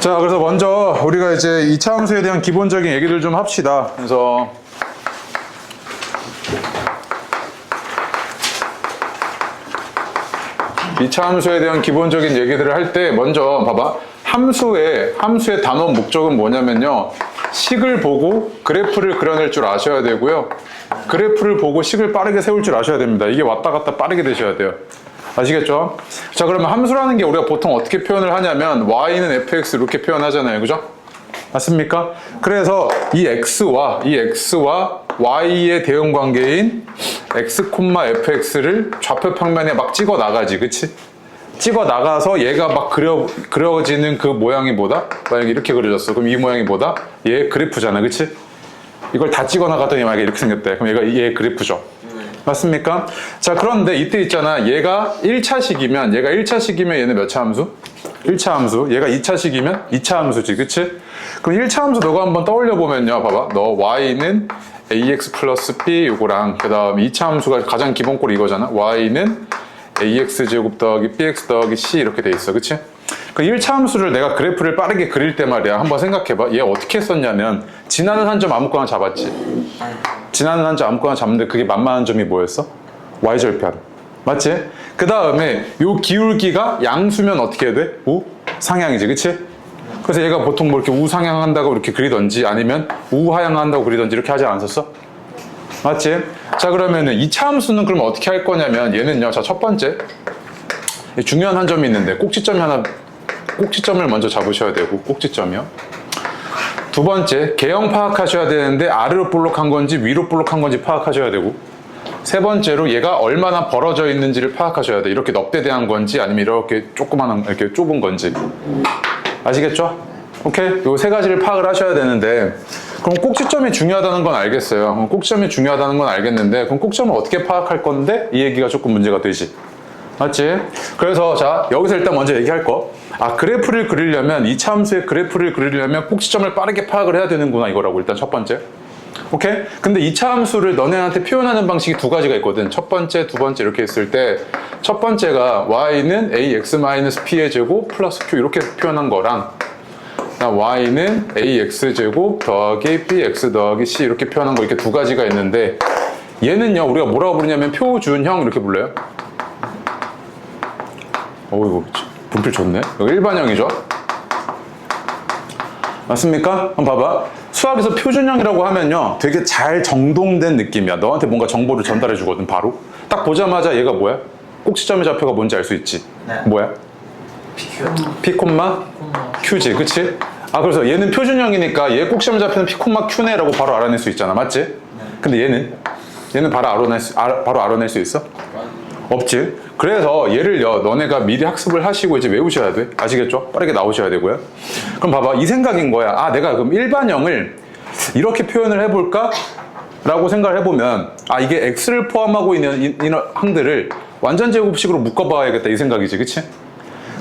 자, 그래서 먼저 우리가 이제 2차 함수에 대한 기본적인 얘기들 좀 합시다. 그래서 이 차 함수에 대한 기본적인 얘기들을 할 때 먼저 봐봐. 함수의 단원 목적은 뭐냐면요. 식을 보고 그래프를 그려낼 줄 아셔야 되고요. 그래프를 보고 식을 빠르게 세울 줄 아셔야 됩니다. 이게 왔다 갔다 빠르게 되셔야 돼요. 아시겠죠? 자, 그러면 함수라는 게 우리가 보통 어떻게 표현을 하냐면 y는 fx 이렇게 표현하잖아요. 그죠? 맞습니까? 그래서 이 x와 y의 대응 관계인 x, fx를 좌표 평면에 막 찍어 나가지. 그치? 찍어 나가서 얘가 막 그려지는 그 모양이 뭐다? 만약에 이렇게 그려졌어. 그럼 이 모양이 뭐다? 얘 그래프잖아. 그치? 이걸 다 찍어 나갔더니 만약에 이렇게 생겼대. 그럼 얘 그래프죠. 맞습니까? 자, 그런데 이때 있잖아. 얘가 1차식이면 얘는 몇 차 함수? 1차 함수. 얘가 2차식이면 2차 함수지. 그치? 그럼 1차 함수 너가 한번 떠올려 보면요. 봐봐. 너 y는 ax 플러스 b 요거랑 그 다음 2차 함수가 가장 기본 꼴이 이거잖아. y는 ax제곱 더하기 bx 더하기 c 이렇게 돼 있어. 그치? 그 1차 함수를 내가 그래프를 빠르게 그릴 때 말이야. 한번 생각해봐. 얘 어떻게 썼냐면 지나는 한 점 아무거나 잡았지. 지나는 한 점 아무거나 잡는데 그게 만만한 점이 뭐였어? y절편. 맞지? 그 다음에 요 기울기가 양수면 어떻게 해야 돼? 우상향이지. 그치? 그래서 얘가 보통 뭐 이렇게 우상향한다고 이렇게 그리던지 아니면 우하향한다고 그리던지 이렇게 하지 않았었어? 맞지? 자, 그러면은 2차 함수는 그럼 어떻게 할 거냐면 얘는요. 자, 첫 번째 중요한 한 점이 있는데 꼭지점을 먼저 잡으셔야 되고 꼭지점이요. 두 번째 개형 파악하셔야 되는데 아래로 볼록한 건지 위로 볼록한 건지 파악하셔야 되고 세 번째로 얘가 얼마나 벌어져 있는지를 파악하셔야 돼. 이렇게 넙대대한 건지 아니면 이렇게 조그만한 이렇게 좁은 건지. 아시겠죠? 오케이? 요 세 가지를 파악을 하셔야 되는데 그럼 꼭지점이 중요하다는 건 알겠어요. 그럼 꼭지점이 중요하다는 건 알겠는데 그럼 꼭지점을 어떻게 파악할 건데 이 얘기가 조금 문제가 되지. 맞지? 그래서 자, 여기서 일단 먼저 얘기할 거. 그래프를 그리려면 2차 함수의 그래프를 그리려면 꼭지점을 빠르게 파악을 해야 되는구나 이거라고. 일단 첫 번째. 오케이? 근데 2차 함수를 너네한테 표현하는 방식이 두 가지가 있거든. 첫 번째, 두 번째 이렇게 했을 때 첫 번째가 y는 ax-p의 제곱 플러스 q 이렇게 표현한 거랑 y는 ax제곱 더하기 bx 더하기 c 이렇게 표현한 거 이렇게 두 가지가 있는데 얘는요 우리가 뭐라고 부르냐면 표준형 이렇게 불러요. 어이구 분필 좋네. 여기 일반형이죠. 맞습니까? 한번 봐봐. 수학에서 표준형이라고 하면요 되게 잘 정돈된 느낌이야. 너한테 뭔가 정보를 전달해 주거든. 바로 딱 보자마자 얘가 뭐야? 꼭지점의 좌표가 뭔지 알 수 있지. 네. 뭐야? P, Q지. 그치? 그래서 얘는 표준형이니까 얘 꼭지점의 좌표는 P, Q네라고 바로 알아낼 수 있잖아. 맞지? 네. 근데 얘는 바로 알아낼 수 있어? 없지. 그래서 얘를요 너네가 미리 학습을 하시고 이제 외우셔야 돼. 아시겠죠? 빠르게 나오셔야 되고요. 그럼 봐봐. 이 생각인 거야. 내가 그럼 일반형을 이렇게 표현을 해볼까? 라고 생각을 해보면 이게 x를 포함하고 있는 항들을 완전 제곱식으로 묶어봐야겠다 이 생각이지. 그치?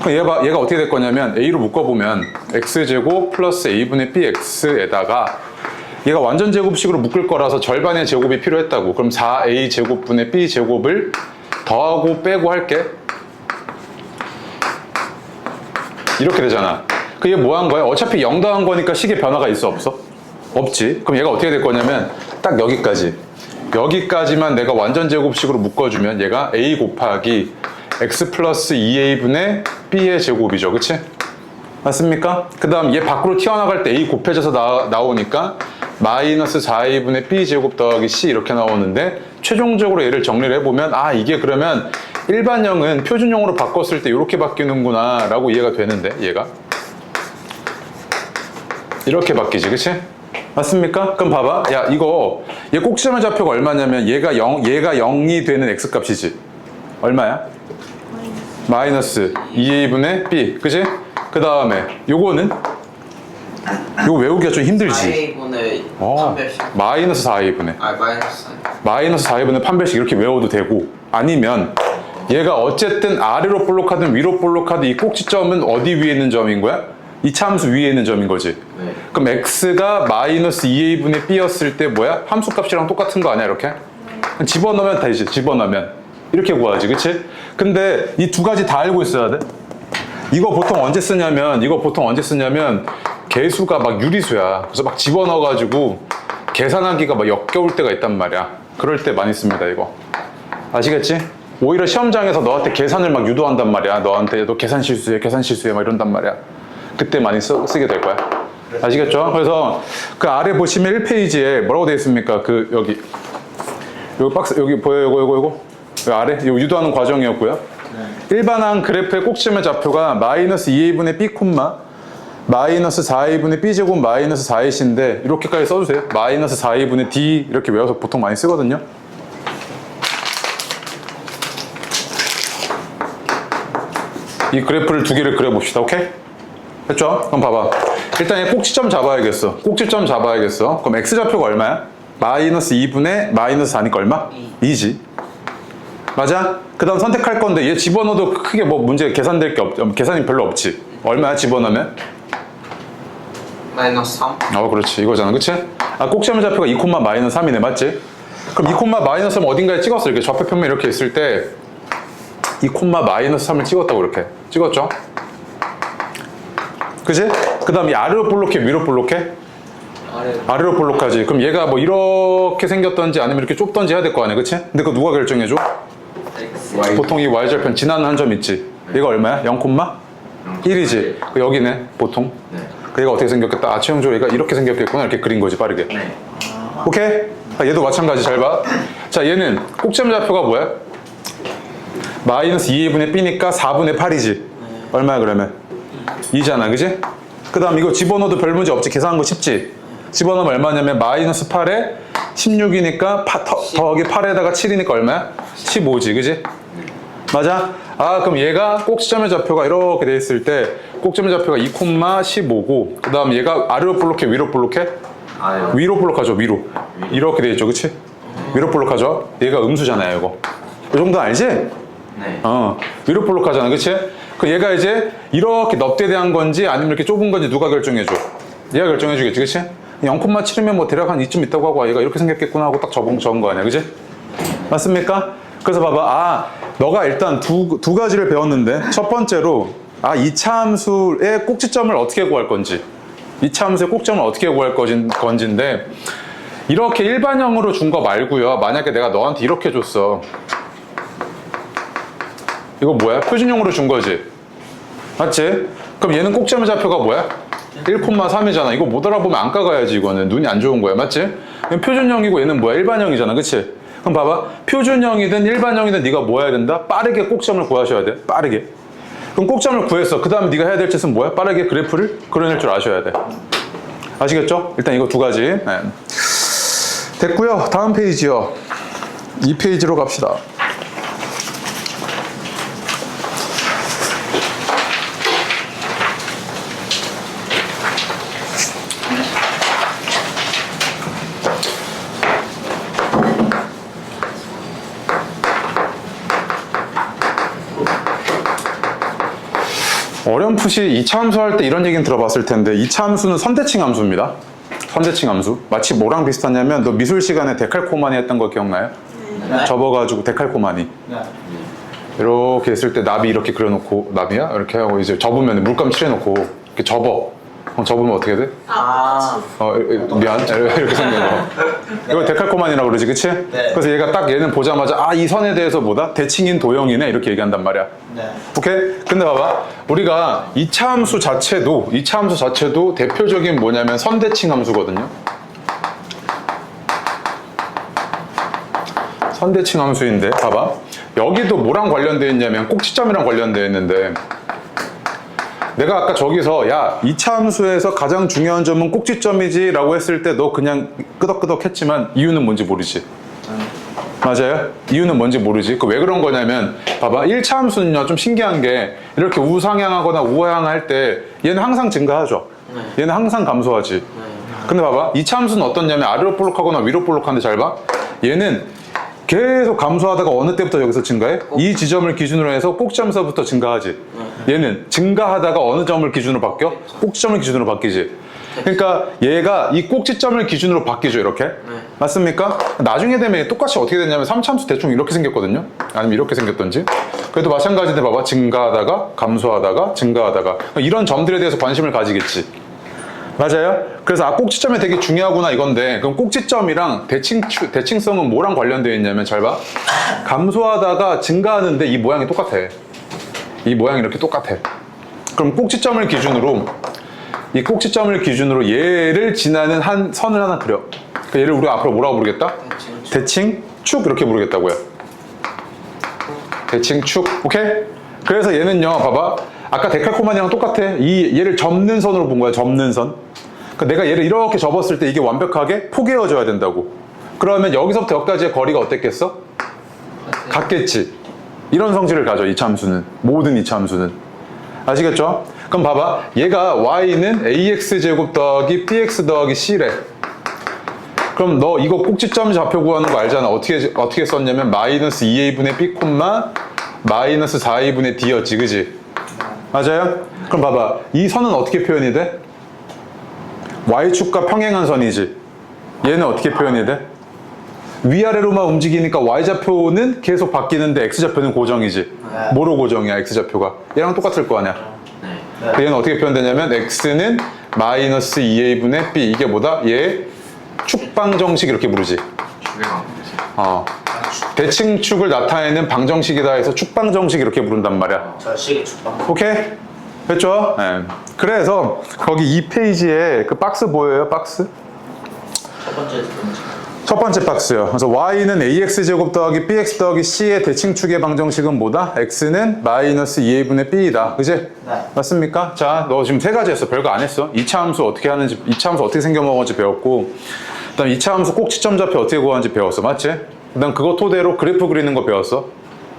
그럼 얘가 어떻게 될 거냐면 a로 묶어보면 x제곱 플러스 a분의 bx에다가 얘가 완전 제곱식으로 묶을 거라서 절반의 제곱이 필요했다고. 그럼 4a 제곱분의 b 제곱을 더하고 빼고 할게. 이렇게 되잖아. 얘 뭐 한 거야? 어차피 0 더한 거니까 식의 변화가 있어 없어? 없지. 그럼 얘가 어떻게 될 거냐면 딱 여기까지만 내가 완전 제곱식으로 묶어주면 얘가 a 곱하기 x 플러스 2a분의 b의 제곱이죠. 그치? 맞습니까? 그 다음 얘 밖으로 튀어나갈 때 a 곱해져서 나오니까 마이너스 4a분의 b 제곱 더하기 c 이렇게 나오는데 최종적으로 얘를 정리를 해보면 이게 그러면 일반형은 표준형으로 바꿨을 때 이렇게 바뀌는구나 라고 이해가 되는데 얘가 이렇게 바뀌지. 그치? 맞습니까? 그럼 봐봐. 얘 꼭지점의 좌표가 얼마냐면 얘가 0이 되는 x값이지. 얼마야? 마이너스 2a분의 b. 그치? 그 다음에 요거는 이거 외우기가 좀 힘들지. 4a분의 판별식. 마이너스 4a분의. 마이너스 4a분의 판별식 이렇게 외워도 되고 아니면 얘가 어쨌든 아래로 볼록하든 위로 볼록하든 이 꼭지점은 어디 위에 있는 점인 거야? 2차 함수 위에 있는 점인 거지. 네. 그럼 x가 마이너스 2a분의 b였을 때 뭐야? 함수 값이랑 똑같은 거 아니야 이렇게? 집어넣으면 되지. 집어넣으면 이렇게 구하지. 그치? 근데 이 두 가지 다 알고 있어야 돼. 이거 보통 언제 쓰냐면 개수가 막 유리수야. 그래서 막 집어넣어가지고 계산하기가 막 역겨울 때가 있단 말이야. 그럴 때 많이 씁니다, 이거. 아시겠지? 오히려 시험장에서 너한테 계산을 막 유도한단 말이야. 너한테 너 계산 실수해 막 이런단 말이야. 그때 많이 쓰게 될 거야. 아시겠죠? 그래서 그 아래 보시면 1페이지에 뭐라고 되어 있습니까? 그 여기 박스 여기 보여요? 이거 여기 아래 이거 유도하는 과정이었고요. 일반항 그래프의 꼭지점의 좌표가 마이너스 2a분의 b 콤마 마이너스 4a분의 b제곱 마이너스 4ac인데 이렇게까지 써주세요. 마이너스 4a분의 d 이렇게 외워서 보통 많이 쓰거든요. 이 그래프를 두 개를 그려봅시다. 오케이? 됐죠? 그럼 봐봐. 일단 이 꼭지점 잡아야겠어. 그럼 x좌표가 얼마야? 마이너스 2분의 마이너스 4니까 얼마? 2지. 맞아? 그 다음 선택할 건데 얘 집어넣어도 크게 뭐 문제 계산될 게 계산이 별로 없지. 얼마야 집어넣으면? 마이너스 3. 그렇지. 이거잖아. 그치? 꼭지점 좌표가 2, 마이너스 3이네. 맞지? 그럼 2, 마이너스 3 어딘가에 찍었어. 이렇게 좌표 평면 이렇게 있을 때 2, 마이너스 3을 찍었다고 이렇게. 찍었죠? 그치? 그 다음 이 아래로 볼록해? 위로 볼록해? 아래로 볼록하지. 그럼 얘가 뭐 이렇게 생겼던지 아니면 이렇게 좁던지 해야 될 거 아니야. 그치? 근데 그거 누가 결정해줘? X. 보통 이 y절편 지나는 한 점 있지. 얘가 얼마야? 0,1이지. 여기네 보통. 네. 얘가 어떻게 생겼겠다? 최영조 얘가 이렇게 생겼겠구나. 이렇게 그린 거지 빠르게. 네. 오케이? 얘도 마찬가지. 잘 봐. 자, 얘는 꼭지점 좌표가 뭐야? 마이너스 2분의 b니까 4분의 8이지. 얼마야 그러면? 2잖아. 그지? 그 다음 이거 집어넣어도 별 문제 없지. 계산한 거 쉽지? 집어넣으면 얼마냐면 마이너스 8에 16이니까 더하기 8에다가 7이니까 얼마야? 15지. 그지? 맞아? 그럼 얘가 꼭지점의 좌표가 이렇게 돼 있을 때 꼭지점의 좌표가 2, 15고 그 다음 얘가 아래로 볼록해? 위로 볼록해? 위로 볼록하죠. 위로. 이렇게 돼 있죠. 그치? 위로 볼록하죠? 얘가 음수잖아요. 이거. 이 정도 알지? 네. 위로 볼록하잖아. 그치? 그 얘가 이제 이렇게 넙대대한 건지 아니면 이렇게 좁은 건지 누가 결정해줘? 얘가 결정해주겠지. 그치? 0,7이면 뭐 대략 한 이쯤 있다고 하고 얘가 이렇게 생겼겠구나 하고 딱 적은 거 아니야. 그치? 맞습니까? 그래서 봐봐. 너가 일단 두 가지를 배웠는데 첫 번째로 이차함수의 꼭지점을 어떻게 구할 건지 이차함수의 꼭지점을 어떻게 구할 건지인데 이렇게 일반형으로 준 거 말고요. 만약에 내가 너한테 이렇게 줬어. 이거 뭐야? 표준형으로 준 거지? 맞지? 그럼 얘는 꼭지점의 좌표가 뭐야? 1,3이잖아. 이거 못 알아보면 안 까가야지. 이거는 눈이 안 좋은 거야. 맞지? 표준형이고 얘는 뭐야? 일반형이잖아. 그치? 그럼 봐봐. 표준형이든 일반형이든 네가 뭐 해야 된다? 빠르게 꼭지점을 구하셔야 돼. 빠르게. 그럼 꼭지점을 구했어. 그 다음에 네가 해야 될 짓은 뭐야? 빠르게 그래프를 그려낼 줄 아셔야 돼. 아시겠죠? 일단 이거 두 가지. 네. 됐고요. 다음 페이지요. 2페이지로 갑시다. 어렴풋이 2차 함수 할 때 이런 얘기는 들어봤을 텐데 2차 함수는 선대칭 함수입니다. 선대칭 함수. 마치 뭐랑 비슷하냐면 너 미술 시간에 데칼코마니 했던 거 기억나요? 네. 접어가지고 데칼코마니. 네. 이렇게 했을 때 나비 이렇게 그려놓고 나비야? 이렇게 하고 이제 접으면 물감 칠해놓고 이렇게 접어. 그럼 접으면 어떻게 돼? 미안. 이렇게 생긴 거. 이거 데칼코마니라고 그러지, 그치? 네. 그래서 얘가 딱 얘는 보자마자 이 선에 대해서 뭐다? 대칭인 도형이네 이렇게 얘기한단 말이야. 네. 오케이? 근데 봐봐. 우리가 2차 함수 자체도 대표적인 뭐냐면 선대칭 함수거든요. 선대칭 함수인데 봐봐. 여기도 뭐랑 관련되어 있냐면 꼭지점이랑 관련되어 있는데 내가 아까 저기서 2차 함수에서 가장 중요한 점은 꼭지점이지 라고 했을 때 너 그냥 끄덕끄덕 했지만 이유는 뭔지 모르지. 맞아요? 이유는 뭔지 모르지. 왜 그런 거냐면 봐봐. 1차 함수는요 좀 신기한 게 이렇게 우상향하거나 우하향할 때 얘는 항상 증가하죠. 얘는 항상 감소하지. 근데 봐봐. 2차 함수는 어떻냐면 아래로 볼록하거나 위로 볼록한데 잘 봐. 얘는 계속 감소하다가 어느 때부터 여기서 증가해? 이 지점을 기준으로 해서 꼭지점에서부터 증가하지. 얘는 증가하다가 어느 점을 기준으로 바뀌어? 꼭지점을 기준으로 바뀌지. 그러니까 얘가 이 꼭지점을 기준으로 바뀌죠, 이렇게. 맞습니까? 나중에 되면 똑같이 어떻게 되냐면 3차함수 대충 이렇게 생겼거든요. 아니면 이렇게 생겼던지. 그래도 마찬가지인데 봐봐. 증가하다가 감소하다가 증가하다가 이런 점들에 대해서 관심을 가지겠지. 맞아요? 그래서 꼭지점이 되게 중요하구나 이건데, 그럼 꼭지점이랑 대칭성은 뭐랑 관련되어 있냐면 잘 봐. 감소하다가 증가하는데 이 모양이 똑같아. 이 모양이 이렇게 똑같아. 그럼 꼭지점을 기준으로, 이 꼭지점을 기준으로 얘를 지나는 한 선을 하나 그려. 그러니까 얘를 우리가 앞으로 뭐라고 부르겠다? 대칭축 이렇게 부르겠다고요. 대칭축. 오케이? 그래서 얘는요, 봐봐. 아까 데칼코마니랑 똑같아. 얘를 접는 선으로 본 거야, 접는 선. 그러니까 내가 얘를 이렇게 접었을 때 이게 완벽하게 포개어져야 된다고. 그러면 여기서부터 여기까지의 거리가 어땠겠어? 같겠지. 이런 성질을 가져, 이차함수는. 모든 이차함수는. 아시겠죠? 그럼 봐봐. 얘가 y는 ax제곱 더하기 bx 더하기 c래. 그럼 너 이거 꼭지점 좌표 구하는 거 알잖아. 어떻게 썼냐면 마이너스 2a분의 b 콤마 마이너스 4a분의 d였지, 그지? 맞아요? 그럼 봐봐. 이 선은 어떻게 표현이 돼? y축과 평행한 선이지. 얘는 어떻게 표현이 돼? 위아래로만 움직이니까 y좌표는 계속 바뀌는데 x좌표는 고정이지. 뭐로 고정이야, x좌표가? 얘랑 똑같을 거 아니야. 얘는 어떻게 표현되냐면 x는 마이너스 2a분의 b. 이게 뭐다? 얘 축방정식 이렇게 부르지. 대칭축을 나타내는 방정식이다 해서 축방정식 이렇게 부른단 말이야. 저 시계 축방. 오케이? 됐죠? 네. 그래서 거기 2페이지에 그 박스 보여요? 박스? 첫 번째, 두 번째. 첫 번째 박스요. 그래서 y는 ax제곱 더하기 bx 더하기 c의 대칭축의 방정식은 뭐다? x는 마이너스 2a분의 b이다. 그지? 네. 맞습니까? 자, 너 지금 세 가지 했어. 별거 안 했어. 2차 함수 어떻게 하는지, 2차 함수 어떻게 생겨먹었는지 배웠고, 그 다음 2차 함수 꼭지점 좌표 어떻게 구하는지 배웠어. 맞지? 그 다음 그거 토대로 그래프 그리는 거 배웠어.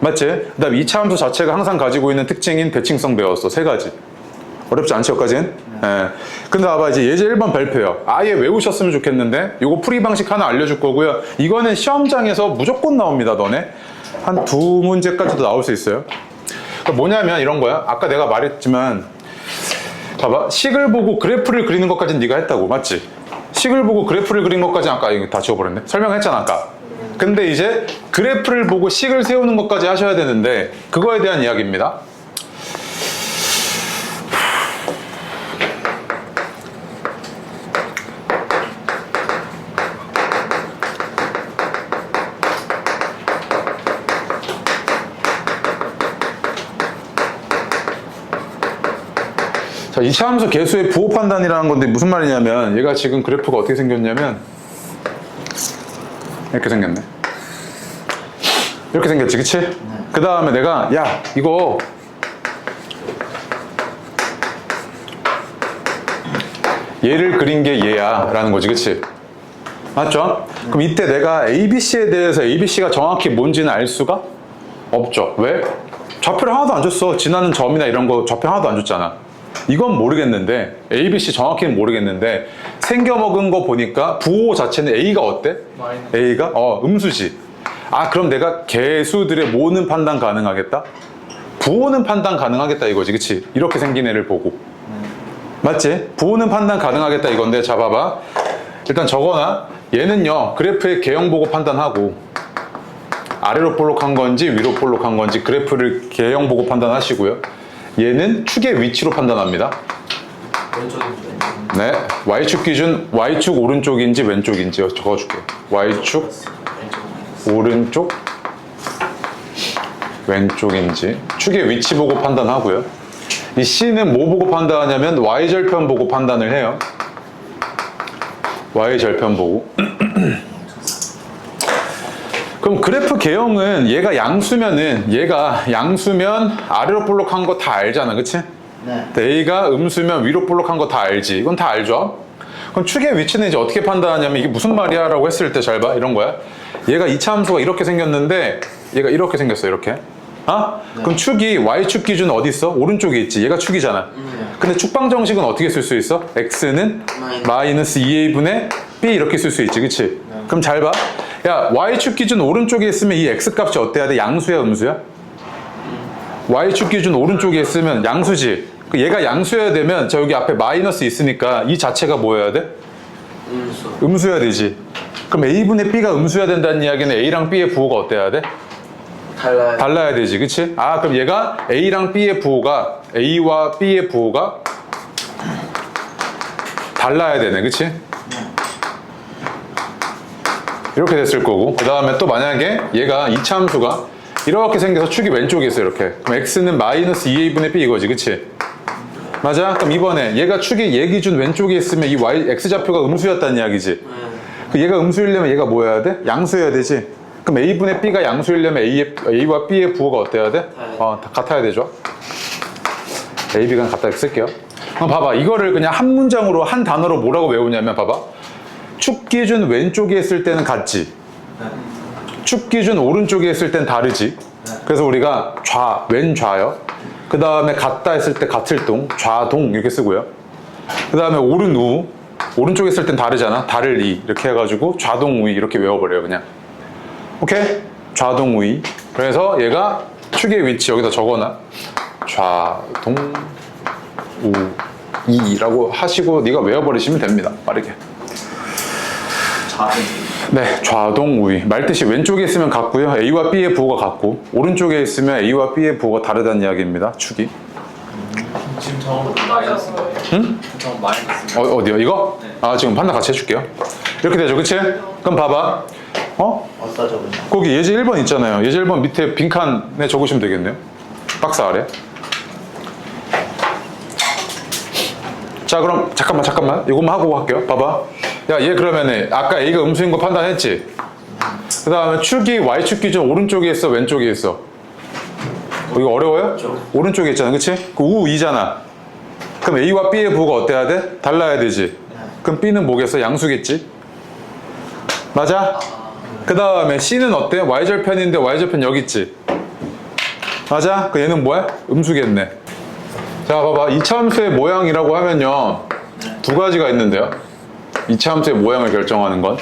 맞지? 그 다음 2차 함수 자체가 항상 가지고 있는 특징인 대칭성 배웠어. 세 가지. 어렵지 않지, 여기까지는? 예. 근데 봐봐, 이제 예제 1번 발표요. 아예 외우셨으면 좋겠는데, 요거 풀이 방식 하나 알려줄 거고요. 이거는 시험장에서 무조건 나옵니다, 너네. 한 두 문제까지도 나올 수 있어요. 그러니까 뭐냐면 이런 거야. 아까 내가 말했지만, 봐봐. 식을 보고 그래프를 그리는 것까지는 네가 했다고. 맞지? 식을 보고 그래프를 그린 것까지는 아까 이거 다 지워버렸네. 설명했잖아, 아까. 근데 이제 그래프를 보고 식을 세우는 것까지 하셔야 되는데, 그거에 대한 이야기입니다. 자, 2차 함수 개수의 부호 판단이라는 건데 무슨 말이냐면 얘가 지금 그래프가 어떻게 생겼냐면 이렇게 생겼네. 이렇게 생겼지, 그치? 그 다음에 내가 야 이거 얘를 그린 게 얘야 라는 거지, 그치? 맞죠? 그럼 이때 내가 ABC에 대해서 ABC가 정확히 뭔지는 알 수가 없죠. 왜? 좌표를 하나도 안 줬어. 지나는 점이나 이런 거 좌표 하나도 안 줬잖아. 이건 모르겠는데, ABC 정확히는 모르겠는데, 생겨먹은 거 보니까 부호 자체는 A가 어때? A가? 음수지. 아, 그럼 내가 개수들의 모는 판단 가능하겠다? 부호는 판단 가능하겠다 이거지, 그치? 이렇게 생긴 애를 보고. 맞지? 부호는 판단 가능하겠다 이건데, 자, 봐봐. 일단 적어놔. 얘는요, 그래프의 개형 보고 판단하고, 아래로 볼록한 건지 위로 볼록한 건지 그래프를 개형 보고 판단하시고요. 얘는 축의 위치로 판단합니다. 왼쪽인지 왼쪽. 네, Y축 기준 Y축 오른쪽인지 왼쪽인지 적어줄게요. Y축 오른쪽 왼쪽인지 축의 위치 보고 판단하고요. 이 C는 뭐 보고 판단하냐면 Y절편 보고 판단을 해요. Y절편 보고. 그럼 그래프 개형은 얘가 양수면 아래로 볼록한 거 다 알잖아, 그치? 네. A가 음수면 위로 볼록한 거 다 알지. 이건 다 알죠? 그럼 축의 위치는 이제 어떻게 판단하냐면 이게 무슨 말이야? 라고 했을 때 잘 봐. 이런 거야. 얘가 2차 함수가 이렇게 생겼는데 얘가 이렇게 생겼어, 이렇게. 네. 그럼 축이 Y축 기준 어디 있어? 오른쪽에 있지. 얘가 축이잖아. 근데 축방정식은 어떻게 쓸 수 있어? X는 마이너스 2a분의 B 이렇게 쓸 수 있지, 그치? 그럼 잘 봐. 야, Y축 기준 오른쪽에 있으면 이 X값이 어때야 돼? 양수야, 음수야? Y축 기준 오른쪽에 있으면 양수지. 그 얘가 양수여야 되면 저 여기 앞에 마이너스 있으니까 이 자체가 뭐여야 돼? 음수. 음수여야 되지. 그럼 A분의 B가 음수여야 된다는 이야기는 A랑 B의 부호가 어때야 돼? 달라요. 달라야 되지, 그치? 아, 그럼 얘가 A랑 B의 부호가, A와 B의 부호가 달라야 되네, 그치? 이렇게 됐을 거고, 그 다음에 또 만약에 얘가 이차함수가 이렇게 생겨서 축이 왼쪽에 있어, 이렇게. 그럼 X는 마이너스 2A분의 B 이거지, 그치? 맞아? 그럼 이번에 얘가 축이 얘 기준 왼쪽에 있으면 이 Y, X좌표가 음수였다는 이야기지? 그 얘가 음수이려면 얘가 뭐 해야 돼? 양수여야 되지? 그럼 A분의 B가 양수이려면 A와 B의 부호가 어때야 돼? 다 같아야 되죠. A, B가 갖다 쓸게요. 그럼 봐봐. 이거를 그냥 한 문장으로, 한 단어로 뭐라고 외우냐면 봐봐. 축 기준 왼쪽에 있을 때는 같지. 축 기준 오른쪽에 있을 땐 다르지. 그래서 우리가 왼 좌요. 그 다음에 같다 했을 때 같을 동, 좌동 이렇게 쓰고요. 그 다음에 오른 우, 오른쪽에 있을 땐 다르잖아. 다를 이 이렇게 해가지고 좌동 우이 이렇게 외워버려요, 그냥. 오케이? 좌동 우이. 그래서 얘가 축의 위치 여기다 적어놔. 좌동 우이라고 하시고 네가 외워버리시면 됩니다. 빠르게. 좌등. 네, 좌동 우이. 말뜻이 왼쪽에 있으면 같고요. A와 B의 부호가 같고, 오른쪽에 있으면 A와 B의 부호가 다르다는 이야기입니다. 축이. 지금 저거 마이너스 거예요. 응? 저 마이너스. 어디요? 이거? 네. 아, 지금 판단 같이 해줄게요. 이렇게 되죠, 그치? 그럼 봐봐. 어디다 적으냐? 거기 예제 1번 있잖아요. 예제 1번 밑에 빈칸에 적으시면 되겠네요. 박스 아래. 자, 그럼 잠깐만. 이것만 하고 할게요. 봐봐. 야, 얘 그러면은 아까 A가 음수인 거 판단했지? 그 다음에 축이 Y축 기준 오른쪽에 있어, 왼쪽에 있어? 이거 어려워요? 오른쪽에 있잖아, 그치? 그 우, 이잖아. 그럼 A와 B의 부호가 어때야 돼? 달라야 되지. 그럼 B는 뭐겠어? 양수겠지? 맞아? 그 다음에 C는 어때? Y절편인데 Y절편 여기 있지? 맞아? 그 얘는 뭐야? 음수겠네. 자, 봐봐. 이차함수의 모양이라고 하면요. 두 가지가 있는데요. 이차함수의 모양을 결정하는 건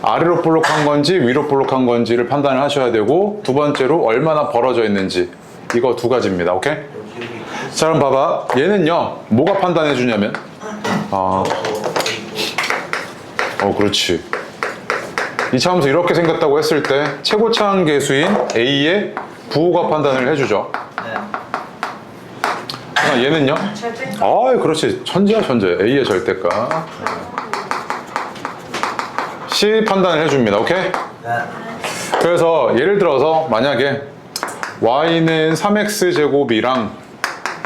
아래로 볼록한 건지 위로 볼록한 건지를 판단을 하셔야 되고, 두 번째로 얼마나 벌어져 있는지. 이거 두 가지입니다. 오케이? 자, 그럼 봐봐. 얘는요. 뭐가 판단해 주냐면 그렇지. 이차함수 이렇게 생겼다고 했을 때 최고차항 계수인 A의 부호가 판단을 해주죠. 얘는요? 그렇지. 천재야, 천재. A의 절대가. C 판단을 해줍니다. 오케이? 그래서 예를 들어서 만약에 Y는 3X제곱이랑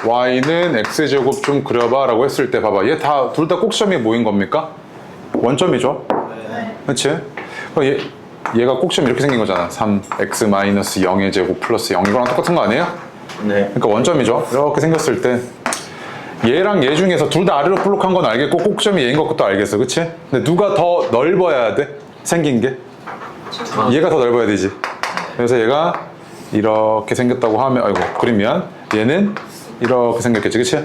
Y는 X제곱 좀 그려봐 라고 했을 때 봐봐. 얘 둘 다 꼭지점이 뭐인 겁니까? 원점이죠? 그렇지? 얘가 꼭지점 이렇게 생긴 거잖아. 3x-0의 제곱 플러스 0 이거랑 똑같은 거 아니에요? 네. 그러니까 원점이죠. 이렇게 생겼을 때 얘랑 얘 중에서 둘 다 아래로 볼록한 건 알겠고 꼭점이 얘인 것도 알겠어, 그치? 근데 누가 더 넓어야 돼? 생긴 게? 얘가 더 넓어야 되지. 그래서 얘가 이렇게 생겼다고 하면, 그리면 얘는 이렇게 생겼겠지, 그치?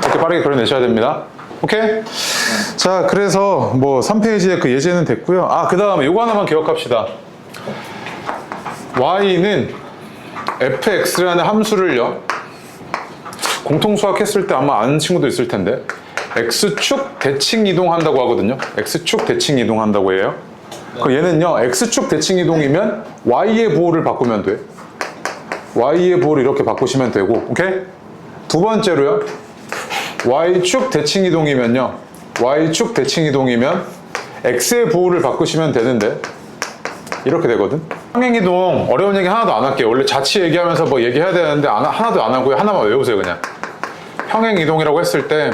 이렇게 빠르게 그려내셔야 됩니다. 오케이? 자, 그래서 뭐 3페이지에 그 예제는 됐고요. 그 다음에 요거 하나만 기억합시다. Y는 fx라는 함수를요, 공통수학 했을 때 아마 아는 친구도 있을 텐데 x축 대칭 이동한다고 하거든요. x축 대칭 이동한다고 해요. 그 얘는요, x축 대칭 이동이면 y의 부호를 바꾸면 돼. y의 부호를 이렇게 바꾸시면 되고, 오케이? 두 번째로요, y축 대칭 이동이면요, y축 대칭 이동이면 x의 부호를 바꾸시면 되는데 이렇게 되거든. 평행이동 어려운 얘기 하나도 안 할게요. 원래 자취 얘기하면서 뭐 얘기해야 되는데 하나도 안 하고요. 하나만 외우세요, 그냥. 평행이동이라고 했을 때,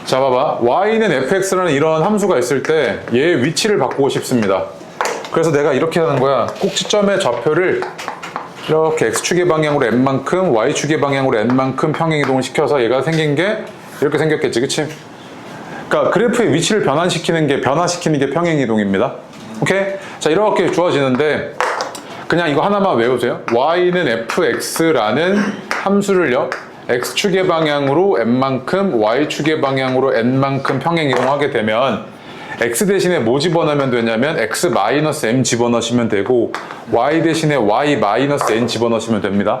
자, 봐봐. y는 fx라는 이런 함수가 있을 때 얘의 위치를 바꾸고 싶습니다. 그래서 내가 이렇게 하는 거야. 꼭지점의 좌표를 이렇게 x축의 방향으로 n만큼, y축의 방향으로 n만큼 평행이동을 시켜서 얘가 생긴 게 이렇게 생겼겠지, 그치? 그러니까 그래프의 위치를 변화시키는 게 평행이동입니다. 오케이? 자, 이렇게 주어지는데 그냥 이거 하나만 외우세요. y는 fx라는 함수를요, x축의 방향으로 n만큼, y축의 방향으로 n만큼 평행이동하게 되면 x 대신에 뭐 집어넣으면 되냐면 x-m 집어넣으시면 되고 y 대신에 y-n 집어넣으시면 됩니다.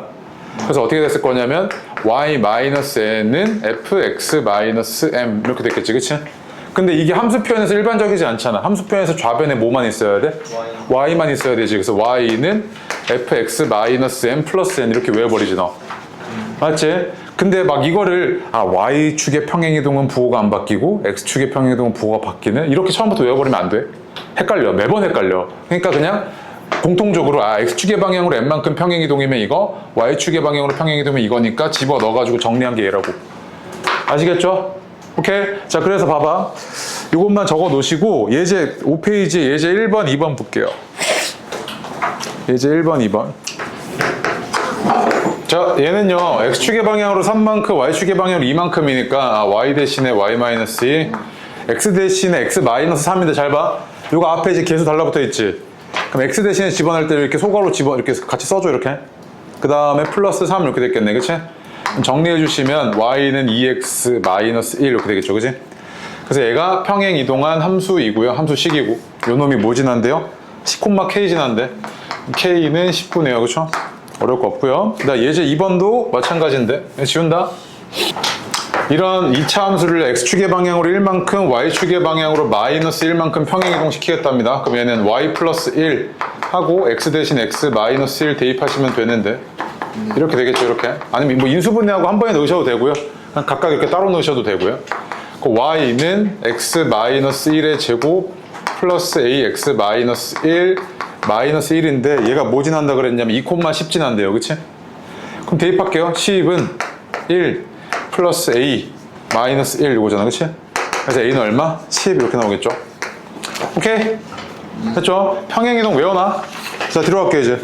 그래서 어떻게 됐을 거냐면 y-n은 fx-m 이렇게 됐겠지, 그치? 근데 이게 함수 표현에서 일반적이지 않잖아. 함수 표현에서 좌변에 뭐만 있어야 돼? y만 있어야 되지. 그래서 y는 fx-m 플러스 n 이렇게 외워버리지 너. 맞지? 근데 막 이거를 y축의 평행이동은 부호가 안 바뀌고 x축의 평행이동은 부호가 바뀌는 이렇게 처음부터 외워버리면 안 돼. 헷갈려. 매번 헷갈려. 그러니까 그냥 공통적으로 x축의 방향으로 n만큼 평행이동이면 이거, y축의 방향으로 평행이동이면 이거니까 집어넣어가지고 정리한 게 얘라고. 아시겠죠? 오케이? 자, 그래서 봐봐. 이것만 적어 놓으시고 예제 5페이지 예제 1번, 2번 볼게요. 예제 1번, 2번. 자, 얘는요 x축의 방향으로 3만큼, y축의 방향으로 2만큼이니까 y 대신에 y-2, x 대신에 x-3인데 잘 봐. 이거 앞에 이제 계수 달라붙어 있지. 그럼 x 대신에 집어넣을 때 이렇게 소괄호 이렇게 같이 써줘 이렇게. 그 다음에 플러스 3 이렇게 됐겠네, 그치? 정리해 주시면 y는 2x-1 이렇게 되겠죠, 그치? 그래서 얘가 평행 이동한 함수이고요, 함수식이고. 요 놈이 뭐 지난데요? 10,k 지난데. k는 10분이에요, 그쵸? 어려울 거 없고요. 그다음 예제 2번도 마찬가지인데 지운다. 이런 2차 함수를 x축의 방향으로 1만큼, y축의 방향으로 마이너스 1만큼 평행이동 시키겠답니다. 그럼 얘는 y 플러스 1 하고 x 대신 x 마이너스 1 대입하시면 되는데 이렇게 되겠죠, 이렇게. 아니면 뭐 인수분해하고 한 번에 넣으셔도 되고요. 그냥 각각 이렇게 따로 넣으셔도 되고요. 그 y는 x 마이너스 1의 제곱 플러스 ax 마이너스 1 마이너스 1인데 얘가 뭐 지난다 그랬냐면 2,10 지난대요, 그치? 그럼 대입할게요. 10은 1 플러스 a 마이너스 1 이거잖아, 그치? 그래서 a는 얼마? 10 이렇게 나오겠죠? 오케이? 됐죠? 평행이동 외워놔. 자, 들어갈게요 이제.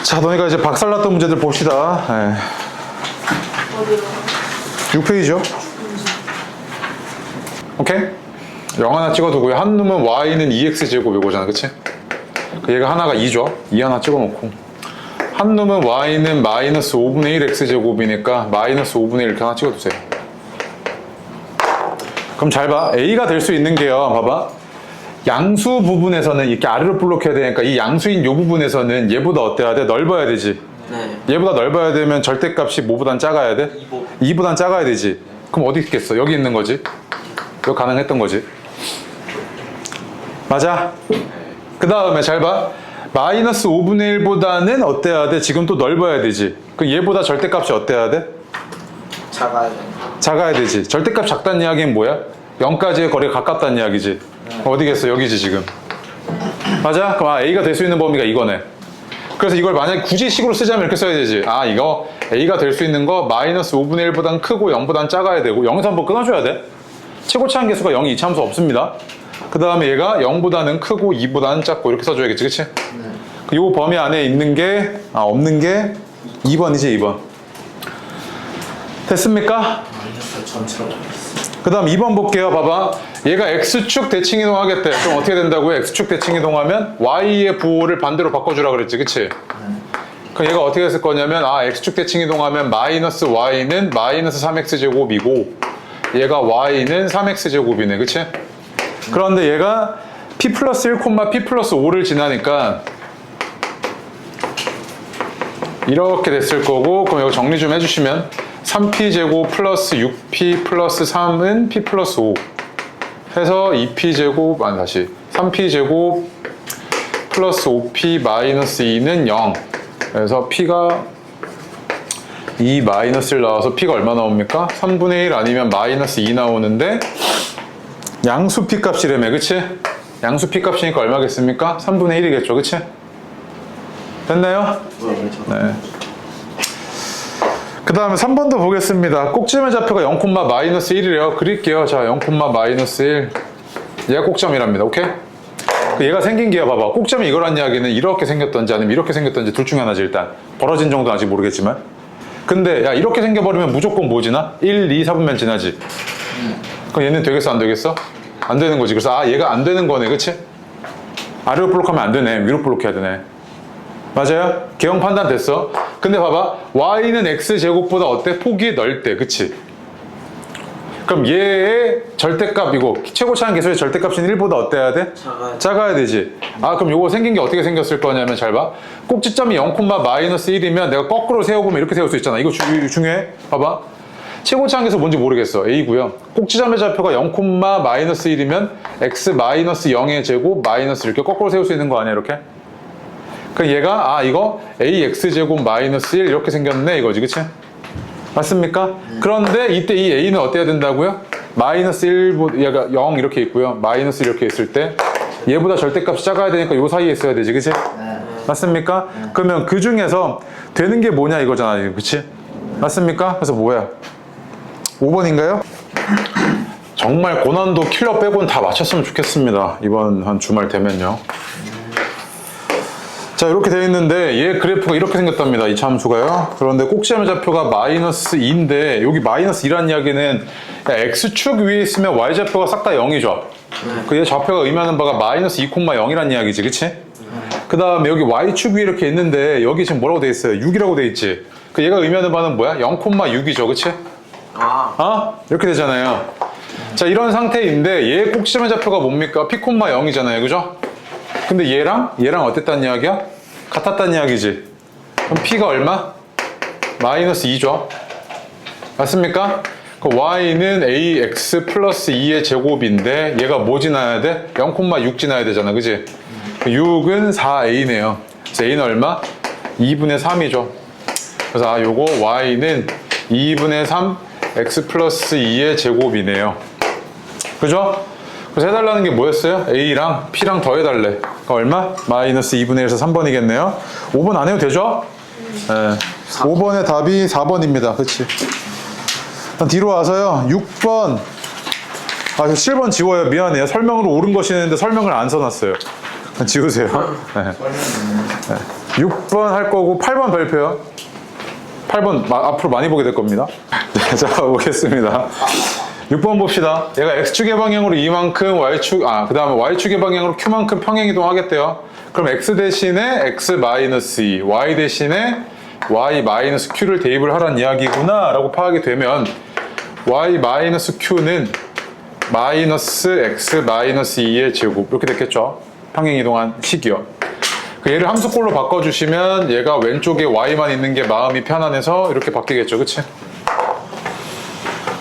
자, 너희가 이제 박살났던 문제들 봅시다. 6페이지요? 오케이? 0 하나 찍어두고요. 한 놈은 y는 2x제곱 이거잖아, 그치? 얘가 하나가 2죠? 2 하나 찍어놓고. 한 놈은 y는 마이너스 5분의 1 x제곱이니까 마이너스 5분의 1 이렇게 하나 찍어두세요. 그럼 잘 봐. a가 될 수 있는 게요, 봐봐. 양수 부분에서는 이렇게 아래로 볼록해야 되니까 이 양수인 요 부분에서는 얘보다 어때야 돼? 넓어야 되지. 네. 얘보다 넓어야 되면 절대값이 뭐보단 작아야 돼? 2보단 작아야 되지. 그럼 어디 있겠어? 여기 있는 거지. 이거 가능했던 거지. 맞아? 그 다음에 잘 봐. 마이너스 5분의 1보다는 어때야 돼? 지금 또 넓어야 되지. 그 얘보다 절대값이 어때야 돼? 작아요. 작아야 되지. 절대값 작다는 이야기는 뭐야? 0까지의 거리가 가깝다는 이야기지. 어디겠어? 여기지 지금. 맞아? 그럼 A가 될 수 있는 범위가 이거네. 그래서 이걸 만약에 굳이 식으로 쓰자면 이렇게 써야 되지. 이거 A가 될 수 있는 거 마이너스 5분의 1보단 크고 0보단 작아야 되고 0에서 한번 끊어줘야 돼. 최고치 한계수가 0이 이차함수 없습니다. 그 다음에 얘가 0보다는 크고 2보다는 작고 이렇게 써줘야겠지, 그치? 이 범위 안에 있는 게 없는 게 2번이지, 2번. 됐습니까? 마이너스 전체로 그 다음 2번 볼게요. 봐봐. 얘가 x축 대칭 이동하겠대. 그럼 어떻게 된다고요? x축 대칭 이동하면 y의 부호를 반대로 바꿔주라 그랬지, 그치? 그럼 얘가 어떻게 했을 거냐면 x축 대칭 이동하면 마이너스 y는 마이너스 3x제곱이고 얘가 y는 3x제곱이네, 그치? 그런데 얘가 p 플러스 1, p 플러스 5를 지나니까 이렇게 됐을 거고, 그럼 이거 정리 좀 해주시면 3p제곱 플러스 6p 플러스 3은 p 플러스 5 해서 2p제곱, 다시 3p제곱 플러스 5p 마이너스 2는 0 그래서 p가 2 마이너스 1 나와서 p가 얼마 나옵니까? 3분의 1 아니면 마이너스 2 나오는데 양수 p 값이라며, 그치? 양수 p 값이니까 얼마겠습니까? 3분의 1이겠죠, 그치? 됐나요? 네. 그 다음에 3번도 보겠습니다. 꼭지점의 좌표가 0,-1이래요. 그릴게요. 자, 0,-1. 얘가 꼭점이랍니다. 오케이? 얘가 생긴 게요, 봐봐. 꼭점이 이거란 이야기는 이렇게 생겼던지 아니면 이렇게 생겼던지 둘 중에 하나지, 일단. 벌어진 정도는 아직 모르겠지만. 근데, 야, 이렇게 생겨버리면 무조건 뭐 지나? 1, 2, 4분면 지나지. 그럼 얘는 되겠어, 안 되겠어? 안 되는 거지. 그래서, 얘가 안 되는 거네, 그치? 아래로 볼록하면 안 되네. 위로 볼록해야 되네. 맞아요? 개형 판단 됐어. 근데 봐봐. y는 x제곱보다 어때? 폭이 넓대. 그치? 그러니까 그럼 얘의 절대값, 이거 최고차항 계수의 절대값은 1보다 어때야 돼? 작아야 되지. 아, 그럼 요거 생긴 게 어떻게 생겼을 거냐면 잘 봐. 꼭지점이 0,-1이면 내가 거꾸로 세워보면 이렇게 세울 수 있잖아. 이거 중요해. 봐봐. 최고차항 계수 뭔지 모르겠어. A고요. 꼭지점의 좌표가 0,-1이면 x-0의 제곱 마이너스 이렇게 거꾸로 세울 수 있는 거 아니야, 이렇게? 그러니까 얘가 이거 ax제곱 마이너스 1 이렇게 생겼네 이거지, 그치? 맞습니까? 그런데 이때 이 a는 어때야 된다고요? 마이너스 1보다 얘가 0 이렇게 있고요. 마이너스 이렇게 있을 때 얘보다 절대값이 작아야 되니까 요 사이에 있어야 되지, 그치? 맞습니까? 그러면 그 중에서 되는 게 뭐냐 이거잖아, 그치? 맞습니까? 그래서 뭐야? 5번인가요? 정말 고난도 킬러 빼고는 다 맞췄으면 좋겠습니다. 이번 한 주말 되면요. 자, 이렇게 되어 있는데 얘 그래프가 이렇게 생겼답니다. 이 참수가요. 그런데 꼭지점의 좌표가 마이너스 2인데 여기 마이너스 2란 이야기는 x축 위에 있으면 y좌표가 싹 다 0이죠. 그 얘 좌표가 의미하는 바가 마이너스 2,0이란 이야기지, 그치? 그 다음에 여기 y축 위에 이렇게 있는데 여기 지금 뭐라고 돼 있어요? 6이라고 돼 있지. 그 얘가 의미하는 바는 뭐야? 0,6이죠, 그치? 이렇게 되잖아요. 자, 이런 상태인데 얘 꼭지점의 좌표가 뭡니까? p,0이잖아요, 그죠? 근데 얘랑 어땠단 이야기야? 같았단 이야기지. 그럼 p가 얼마? 마이너스 2죠. 맞습니까? 그 y는 ax 플러스 2의 제곱인데 얘가 뭐 지나야 돼? 0,6 지나야 되잖아, 그지? 6은 4a네요. 그래서 a는 얼마? 2분의 3이죠. 그래서 요거 y는 2분의 3 x 플러스 2의 제곱이네요. 그죠? 그래서 해달라는 게 뭐였어요? A랑 P랑 더해달래. 그러니까 얼마? 마이너스 2분의 1에서 3번이겠네요. 5번 안 해도 되죠? 네. 5번의 답이 4번입니다. 그치? 일단 뒤로 와서요. 6번. 7번 지워요. 미안해요. 설명으로 옳은 것이는데 설명을 안 써놨어요. 지우세요. 네. 네. 6번 할 거고 8번 발표요. 8번 앞으로 많이 보게 될 겁니다. 네, 자, 보겠습니다. 6번 봅시다. 얘가 x축의 방향으로 이만큼 y축, 그 다음에 y축의 방향으로 q만큼 평행이동 하겠대요. 그럼 x 대신에 x-2, y 대신에 y-q를 대입을 하란 이야기구나 라고 파악이 되면 y-q는 마이너스 x-2의 제곱 이렇게 됐겠죠. 평행이동한 식이요. 얘를 함수꼴로 바꿔주시면 얘가 왼쪽에 y만 있는 게 마음이 편안해서 이렇게 바뀌겠죠, 그치?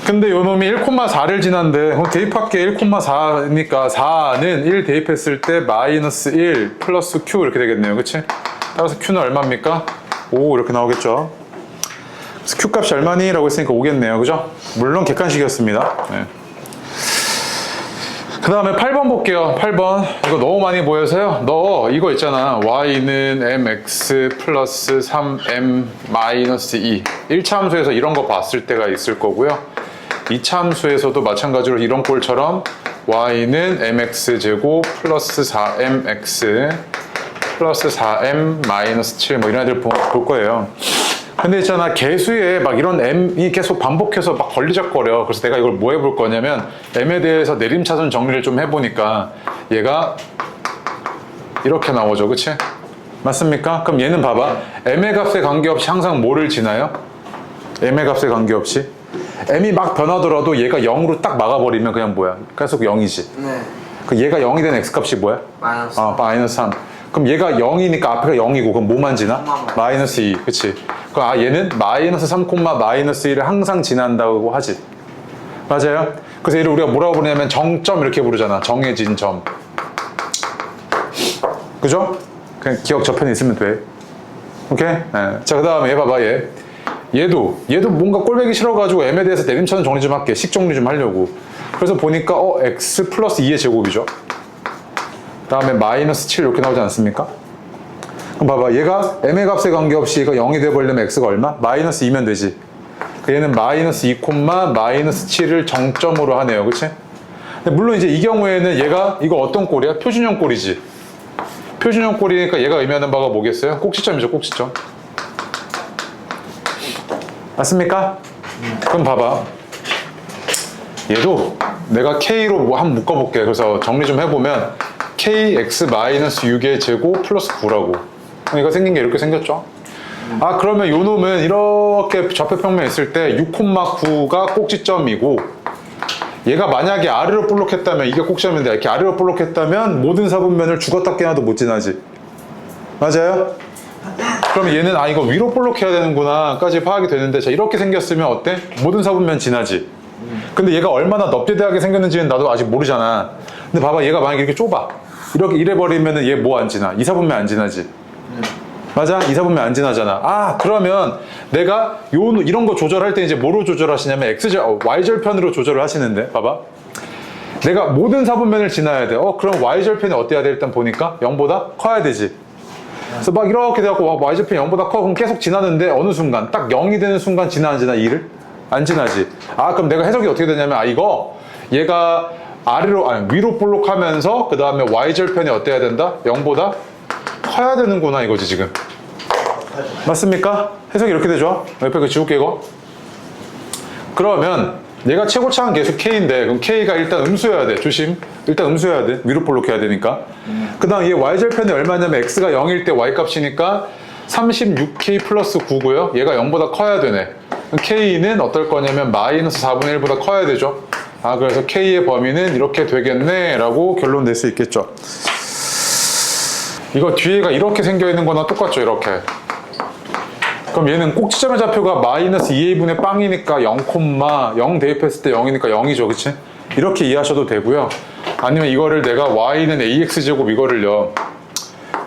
근데 요 놈이 1,4를 지난데 대입할게. 1,4니까 4는 1 대입했을 때 마이너스 1 플러스 q 이렇게 되겠네요, 그치? 따라서 q는 얼마입니까? 5 이렇게 나오겠죠. 그래서 q 값이 얼마니? 라고 했으니까 5겠네요, 그죠? 물론 객관식이었습니다. 네. 그 다음에 8번 볼게요. 8번 이거 너무 많이 보여서요. 너 이거 있잖아. y는 mx 플러스 3m 마이너스 2 1차 함수에서 이런 거 봤을 때가 있을 거고요. 2차 함수에서도 마찬가지로 이런 꼴처럼 y는 mx 제곱 플러스 4mx 플러스 4m 마이너스 7 뭐 이런 애들 볼 거예요. 근데 있잖아, 개수에 막 이런 m이 계속 반복해서 막 걸리적거려. 그래서 내가 이걸 뭐 해볼 거냐면 m에 대해서 내림차순 정리를 좀 해보니까 얘가 이렇게 나오죠, 그치? 맞습니까? 그럼 얘는 봐봐, m의 값에 관계없이 항상 뭐를 지나요? m의 값에 관계없이 m이 막 변하더라도 얘가 0으로 딱 막아버리면 그냥 뭐야? 계속 0이지. 네. 그 얘가 0이 된 x값이 뭐야? 마이너스. 마이너스 3. 그럼 얘가 0이니까 앞에가 0이고 그럼 뭐만 지나? 마이너스 2. 그치? 그럼 얘는 마이너스 3, 마이너스 1을 항상 지난다고 하지. 맞아요? 그래서 얘를 우리가 뭐라고 부르냐면 정점 이렇게 부르잖아. 정해진 점. 그죠? 그냥 기억 저편에 있으면 돼. 오케이? 네. 자, 그 다음에 얘 봐봐, 얘. 얘도 뭔가 꼴배기 싫어가지고 m에 대해서 내림차순 정리 좀 할게. 식 정리 좀 하려고. 그래서 보니까 x 플러스 2의 제곱이죠. 그 다음에 마이너스 7 이렇게 나오지 않습니까? 그럼 봐봐, 얘가 m의 값에 관계없이 얘가 0이 돼버리려면 x가 얼마? 마이너스 2면 되지. 얘는 마이너스 2, 마이너스 7을 정점으로 하네요, 그치? 근데 물론 이제 이 경우에는 얘가 이거 어떤 꼴이야? 표준형 꼴이지. 표준형 꼴이니까 얘가 의미하는 바가 뭐겠어요? 꼭지점이죠, 꼭지점. 맞습니까? 그럼 봐봐, 얘도 내가 k로 뭐 한번 묶어볼게. 그래서 정리 좀 해보면 kx-6의 제곱 플러스 9라고. 이거 생긴 게 이렇게 생겼죠? 그러면 요 놈은 이렇게 좌표평면에 있을 때 6,9가 꼭지점이고 얘가 만약에 아래로 볼록했다면 이게 꼭지점인데 이렇게 아래로 볼록했다면 모든 사분면을 죽었다 깨나도 못 지나지. 맞아요? 그럼 얘는 아 이거 위로 볼록해야 되는구나 까지 파악이 되는데 자 이렇게 생겼으면 어때? 모든 사분면 지나지. 근데 얘가 얼마나 넙대대하게 생겼는지는 나도 아직 모르잖아. 근데 봐봐 얘가 만약에 이렇게 좁아 이렇게 이래버리면은 얘 뭐 안 지나? 이사분면 안 지나지. 맞아? 이사분면 안 지나잖아. 아 그러면 내가 이런 거 조절할 때 이제 뭐로 조절하시냐면 Y절편으로 조절을 하시는데 봐봐 내가 모든 사분면을 지나야 돼. 그럼 Y절편이 어때야 돼? 일단 보니까 0보다 커야 되지. 그래서 막 이렇게 돼갖고 Y절편이 0보다 커 그럼 계속 지나는데 어느 순간 딱 0이 되는 순간 지나 안 지나 2를? 안 지나지. 아 그럼 내가 해석이 어떻게 되냐면 아 이거 얘가 위로 볼록하면서 그 다음에 Y절편이 어때야 된다? 0보다 커야 되는구나 이거지 지금. 맞습니까? 해석이 이렇게 되죠? 옆에 그 지울게 이거. 그러면 얘가 최고차는 계속 K인데 그럼 K가 일단 음수여야 돼. 조심. 일단 음수여야 돼. 위로 볼록해야 되니까. 그 다음 얘 Y절편이 얼마냐면 X가 0일 때 Y 값이니까 36K 플러스 9고요. 얘가 0보다 커야 되네. K는 어떨 거냐면 마이너스 4분의 1보다 커야 되죠. 아 그래서 K의 범위는 이렇게 되겠네 라고 결론 낼 수 있겠죠. 이거 뒤에가 이렇게 생겨 있는 거나 똑같죠. 이렇게. 그럼 얘는 꼭지점의 좌표가 마이너스 2a분의 빵이니까 0, 대입했을 때 0이니까 0이죠. 그치? 이렇게 이해하셔도 되고요. 아니면 이거를 내가 y는 ax제곱 이거를요.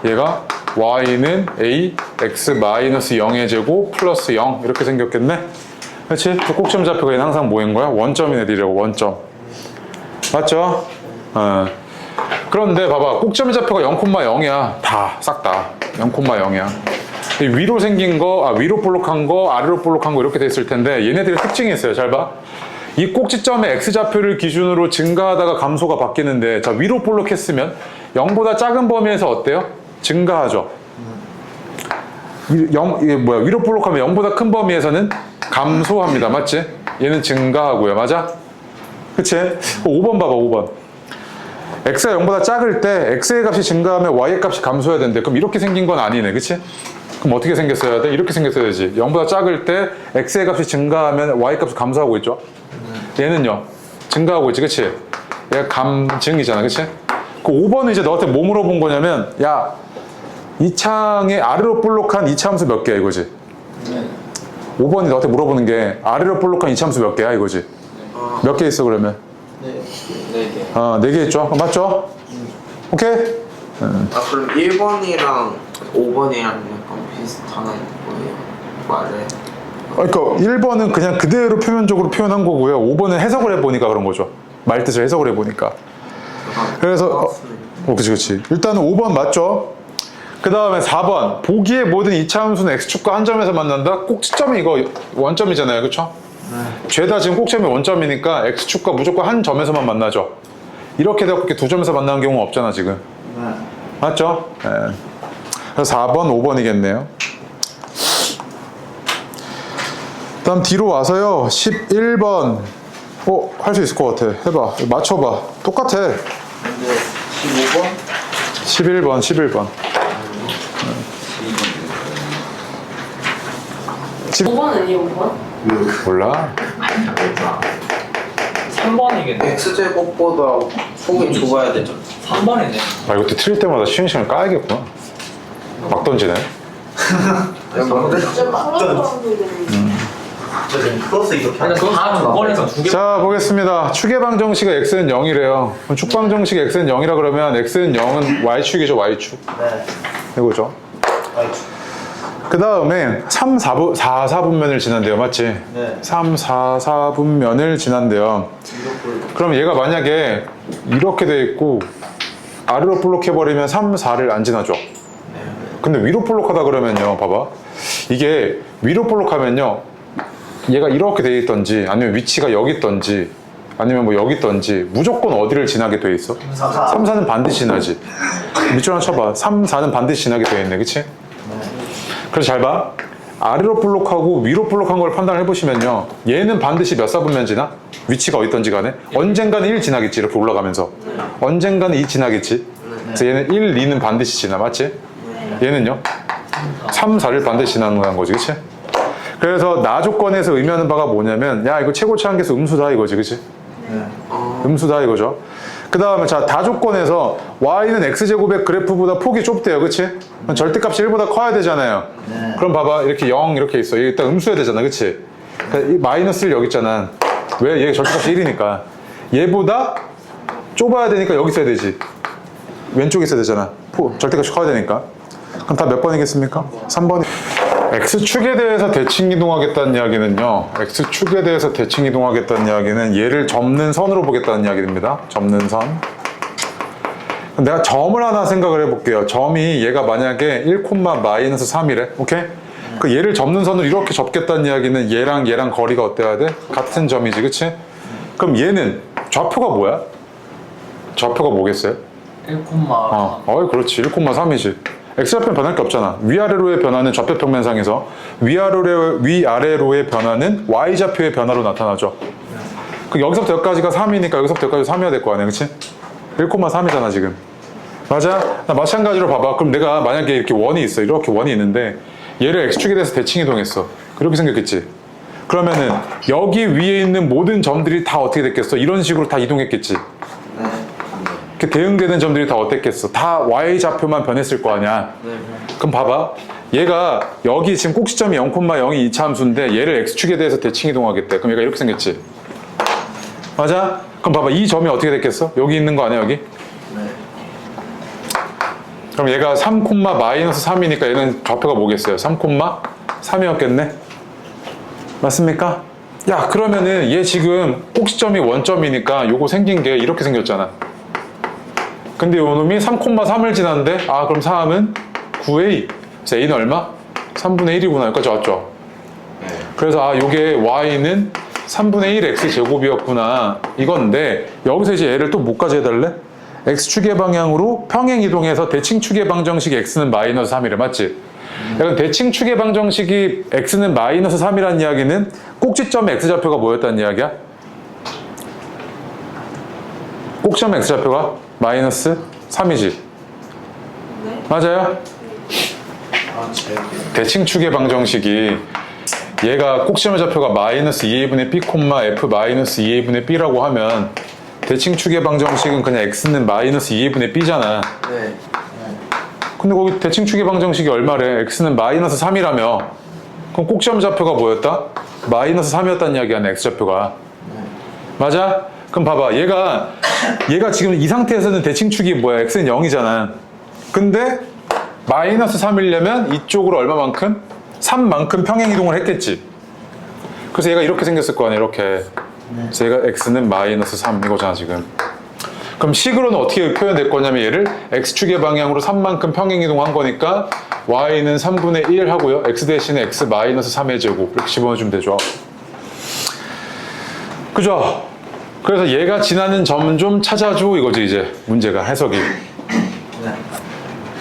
얘가 y는 ax 마이너스 0의 제곱 플러스 0 이렇게 생겼겠네? 그치? 그 꼭지점 좌표가 얘는 항상 뭐인 거야? 원점인 애들이라고 원점. 맞죠? 그런데 봐봐 꼭지점의 좌표가 0,0이야. 다 싹 다 0,0이야. 위로 생긴 거, 위로 볼록한 거, 아래로 볼록한 거 이렇게 돼 있을 텐데 얘네들의 특징이 있어요. 잘 봐. 이 꼭지점의 x좌표를 기준으로 증가하다가 감소가 바뀌는데 자 위로 볼록했으면 0보다 작은 범위에서 어때요? 증가하죠. 위로 볼록하면 0보다 큰 범위에서는 감소합니다. 맞지? 얘는 증가하고요. 맞아? 그치? 5번 봐봐 5번. x가 0보다 작을 때 x의 값이 증가하면 y의 값이 감소해야 되는데 그럼 이렇게 생긴 건 아니네. 그치? 그럼 어떻게 생겼어야 돼? 이렇게 생겼어야지. 0보다 작을 때 x의 값이 증가하면 y 값이 감소하고 있죠. 얘는요. 증가하고 있지. 그치? 얘가 감증이잖아. 그치? 그 5번은 이제 너한테 뭐 물어본 거냐면 야 이 창의 아래로 볼록한 이차함수 몇 개야 이거지? 5번이 너한테 물어보는 게 아래로 볼록한 이차함수 몇 개야 이거지? 몇 개 있어 그러면? 네. 4개. 4개 있죠? 맞죠? 오케이? 그럼 1번이랑 5번이랑 약간 비슷한 거예요? 말을. 그러니까 1번은 그냥 그대로 표면적으로 표현한 거고요. 5번은 해석을 해보니까 그런 거죠. 말 뜻을 해석을 해보니까. 그래서 그치. 일단은 5번 맞죠? 그 다음에 4번 보기에 모든 이차함수는 x축과 한 점에서 만난다. 꼭지점이 이거 원점이잖아요. 그쵸? 죄다 지금 꼭지점이 원점이니까 x축과 무조건 한 점에서만 만나죠. 이렇게 되고 이렇게 두 점에서 만나는 경우는 없잖아 지금. 맞죠? 네. 그래서 4번, 5번이겠네요. 다음 뒤로 와서요. 11번. 할 수 있을 것 같아. 해봐. 맞춰봐. 똑같아. 근데 15번? 11번. 5번 아니에요, 5번? 몰라. 3번이겠네. x제곱보다 폭이 좁아야 되죠. 3번이네. 이것도 틀릴 때마다 쉬는 시간을 까야겠구나. 막 던지네. 그거 다 2번에서 2개. 자, 보겠습니다. 축의 방정식의 x는 0이래요. 축 방정식의 x는 0이라 그러면 x는 0은 y축이죠, y축. 네. 이거죠. 그 다음에 3, 4분면을 지난대요. 맞지? 네. 3, 4, 4분면을 지난대요. 그럼 얘가 만약에 이렇게 돼 있고 아래로 볼록해버리면 3, 4를 안 지나죠. 근데 위로 볼록하다 그러면요. 봐봐. 이게 위로 볼록하면요. 얘가 이렇게 돼 있던지 아니면 위치가 여기 있던지 아니면 뭐 여기 있던지 무조건 어디를 지나게 돼 있어? 3, 4는 반드시 지나지. 밑줄 하나 쳐봐. 3, 4는 반드시 지나게 돼 있네. 그치? 그래서 잘 봐. 아래로 볼록하고 위로 볼록한 걸 판단을 해보시면요. 얘는 반드시 몇 사분면 지나? 위치가 어디 있던지 간에. 언젠가는 1 지나겠지. 이렇게 올라가면서. 언젠가는 2 지나겠지. 그래서 얘는 1, 2는 반드시 지나. 맞지? 얘는요. 3, 4를 반드시 지나는 거지. 그치? 그래서 나 조건에서 의미하는 바가 뭐냐면 야 이거 최고차항계수 음수다 이거지. 그치? 음수다 이거죠. 그 다음에 자 다조건에서 y는 x제곱의 그래프보다 폭이 좁대요. 그치? 그럼 절대값이 1보다 커야 되잖아요. 그럼 봐봐 이렇게 0 이렇게 있어. 이게 일단 음수여야 되잖아. 그치? 그러니까 이 마이너스 1 여기 있잖아. 왜? 얘 절대값이 1이니까 얘보다 좁아야 되니까 여기 있어야 되지. 왼쪽에 있어야 되잖아. 절대값이 커야 되니까. 그럼 다 몇 번이겠습니까? 3번이. x축에 대해서 대칭 이동하겠다는 이야기는요. x축에 대해서 대칭 이동하겠다는 이야기는 얘를 접는 선으로 보겠다는 이야기입니다. 접는 선. 내가 점을 하나 생각을 해볼게요. 점이 얘가 만약에 1,-3이래. 오케이? 그 얘를 접는 선으로 이렇게 접겠다는 이야기는 얘랑 거리가 어때야 돼? 같은 점이지. 그치? 그럼 얘는 좌표가 뭐야? 좌표가 뭐겠어요? 1, 그렇지. 1,3이지. x좌표는 변할 게 없잖아. 위아래로의 변화는 좌표 평면상에서 위아래로의 변화는 y좌표의 변화로 나타나죠. 그 여기서부터 여기까지가 3이니까 여기서부터 여기까지 3이어야 될 거 아니야. 그치? 1,3이잖아 지금. 맞아? 나 마찬가지로 봐봐. 그럼 내가 만약에 이렇게 원이 있어. 이렇게 원이 있는데 얘를 x축에 대해서 대칭 이동했어. 그렇게 생겼겠지? 그러면은 여기 위에 있는 모든 점들이 다 어떻게 됐겠어? 이런 식으로 다 이동했겠지? 이렇게 대응되는 점들이 다 어땠겠어? 다 y좌표만 변했을 거 아니야? 그럼 봐봐. 얘가 여기 지금 꼭지점이 0,0이 2차 함수인데 얘를 x축에 대해서 대칭 이동하겠대. 그럼 얘가 이렇게 생겼지? 맞아? 그럼 봐봐. 이 점이 어떻게 됐겠어? 여기 있는 거 아니야 여기? 그럼 얘가 3,-3이니까 얘는 좌표가 뭐겠어요? 3,3이었겠네? 맞습니까? 야 그러면은 얘 지금 꼭지점이 원점이니까 요거 생긴 게 이렇게 생겼잖아. 근데 요 놈이 3,3을 지났는데 그럼 3은 9a. 그래서 a는 얼마? 3분의 1이구나. 여기까지 왔죠? 그래서 요게 y는 3분의 1 x제곱이었구나 이건데 여기서 이제 얘를 또 뭐까지 해달래? x축의 방향으로 평행 이동해서 대칭축의 방정식 x는 -3이래. 맞지? 약간 대칭축의 방정식이 x는 -3이라는 이야기는 꼭지점 x좌표가 뭐였다는 이야기야? 꼭지점 x좌표가 -3이지? 네. 맞아요? 대칭축의 방정식이 얘가 꼭지점 좌표가 -2a분의 b, f -2a분의 b라고 하면 대칭축의 방정식은 그냥 x는 -2a분의 b잖아. 네. 근데 거기 대칭축의 방정식이 얼마래? x는 -3이라며. 그럼 꼭지점 좌표가 뭐였다? -3이었다는 이야기야, x좌표가. 맞아? 그럼 봐봐. 얘가 지금 이 상태에서는 대칭축이 뭐야? x는 0이잖아. 근데 -3이려면 이쪽으로 얼마만큼? 3만큼 평행 이동을 했겠지. 그래서 얘가 이렇게 생겼을 거 아니야, 이렇게. 그래서 얘가 x는 -3 이거잖아, 지금. 그럼 식으로는 어떻게 표현될 거냐면 얘를 x축의 방향으로 3만큼 평행 이동한 거니까 y는 3분의 1 하고요. x 대신에 x -3의 제곱 이렇게 집어넣어주면 되죠. 그죠? 그래서 얘가 지나는 점 좀 찾아줘 이거지 이제 문제가 해석이.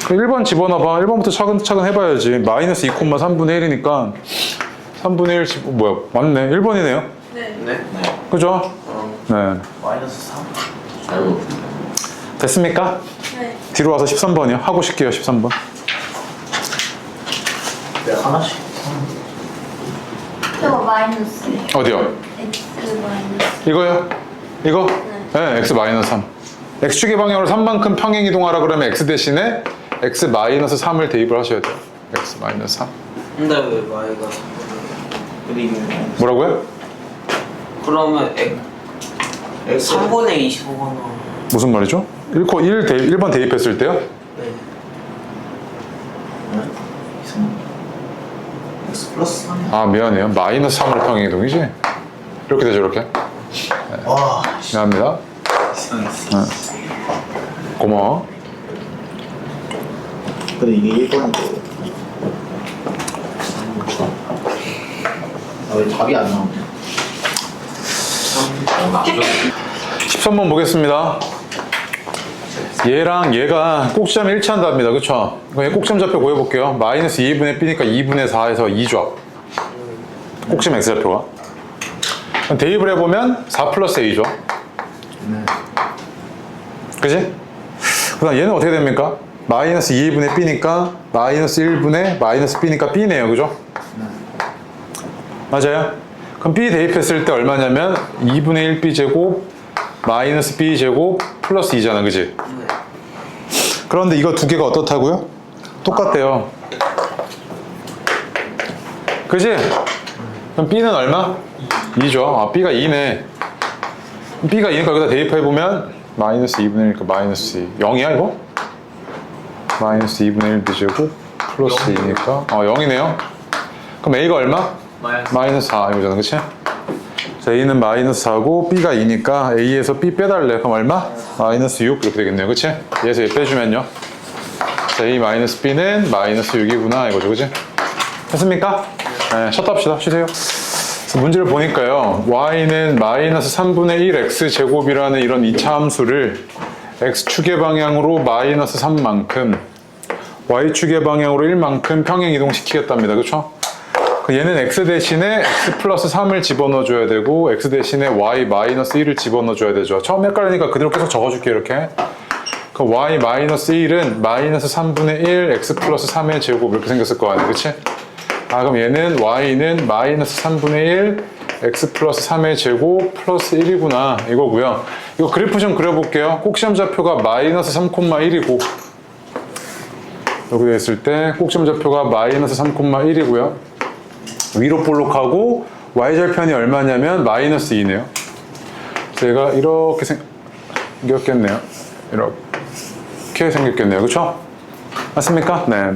1번 집어넣어봐. 1번부터 차근차근 해봐야지. -2,3분의 1이니까 3분의 1 뭐야 맞네. 1번이네요. 네. 네. 그죠? 네. -3. 됐습니까? 네. 뒤로 와서 13번이요. 하고 싶게요 13번. 하나씩. 저거 마이너스. 어디요? x 마이너스. 이거요? 이거? 네, x -3. x축의 방향으로 3만큼 평행 이동하라 그러면 x 대신에 x -3을 대입을 하셔야 돼요. x -3. 근데 왜 y가 3분의 뭐라고요? 그러면 3분의 25가 나와요. 무슨 말이죠? 1번 대입했을 때요? 네. x 플러스 3. 아 미안해요. -3으로 평행 이동이지? 이렇게 되죠 이렇게? 와. 미안합니다. 고마워. 근데 이게 1번인데. 왜 답이 안 나오냐? 13번 보겠습니다. 얘랑 얘가 꼭지점 일치한답니다. 그쵸? 그럼 얘 꼭지점 좌표 구해볼게요. -2분의 b니까 2분의 4에서 2죠. 꼭지점 x좌표가. 그럼 대입을 해보면 4 플러스 a죠. 그지? 그 다음 얘는 어떻게 됩니까? -2분의 b니까 -1분의 -b니까 b네요. 그죠? 맞아요? 그럼 b 대입했을 때 얼마냐면 2분의 1b 제곱 마이너스 b제곱 플러스 2잖아, 그지? 네. 그런데 이거 두 개가 어떻다고요? 똑같대요. 그지? 그럼 b는 얼마? 2죠. 아, b가 2네. b가 2니까 여기다 대입해보면 마이너스 2분의 1이니까 마이너스 2. 0이야 이거? 마이너스 2분의 1 b제곱 플러스 2니까 0이네요. 그럼 a가 얼마? 마이너스 4 이거잖아, 그치? 자, a는 마이너스 4고 b가 2니까 a에서 b 빼달래. 그럼 얼마? 마이너스 6 이렇게 되겠네요, 그치? 얘에서 얘 빼주면요. 자, a 마이너스 b는 마이너스 6이구나 이거죠, 그치? 됐습니까? 네, 셧합시다. 쉬세요. 그래서 문제를 보니까요, y는 마이너스 3분의 1 x제곱이라는 이런 2차 함수를 x축의 방향으로 마이너스 3만큼 y축의 방향으로 1만큼 평행 이동시키겠답니다. 그쵸? 얘는 x 대신에 x 플러스 3을 집어넣어 줘야 되고 x 대신에 y 마이너스 1을 집어넣어 줘야 되죠. 처음 헷갈리니까 그대로 계속 적어줄게 이렇게. 그럼 y 마이너스 1은 마이너스 3분의 1 x 플러스 3의 제곱 이렇게 생겼을 거 아니야, 그치? 아, 그럼 얘는 y는 마이너스 3분의 1 x 플러스 3의 제곱 플러스 1이구나 이거고요. 이거 그래프 좀 그려볼게요. 꼭시험 좌표가 마이너스 3,1이고 여기 됐을 때 꼭시험 좌표가 마이너스 3,1이고요. 위로 볼록하고 y절편이 얼마냐면 마이너스 2네요. 그래서 얘가 이렇게 생겼겠네요. 이렇게 생겼겠네요. 그쵸? 맞습니까? 네.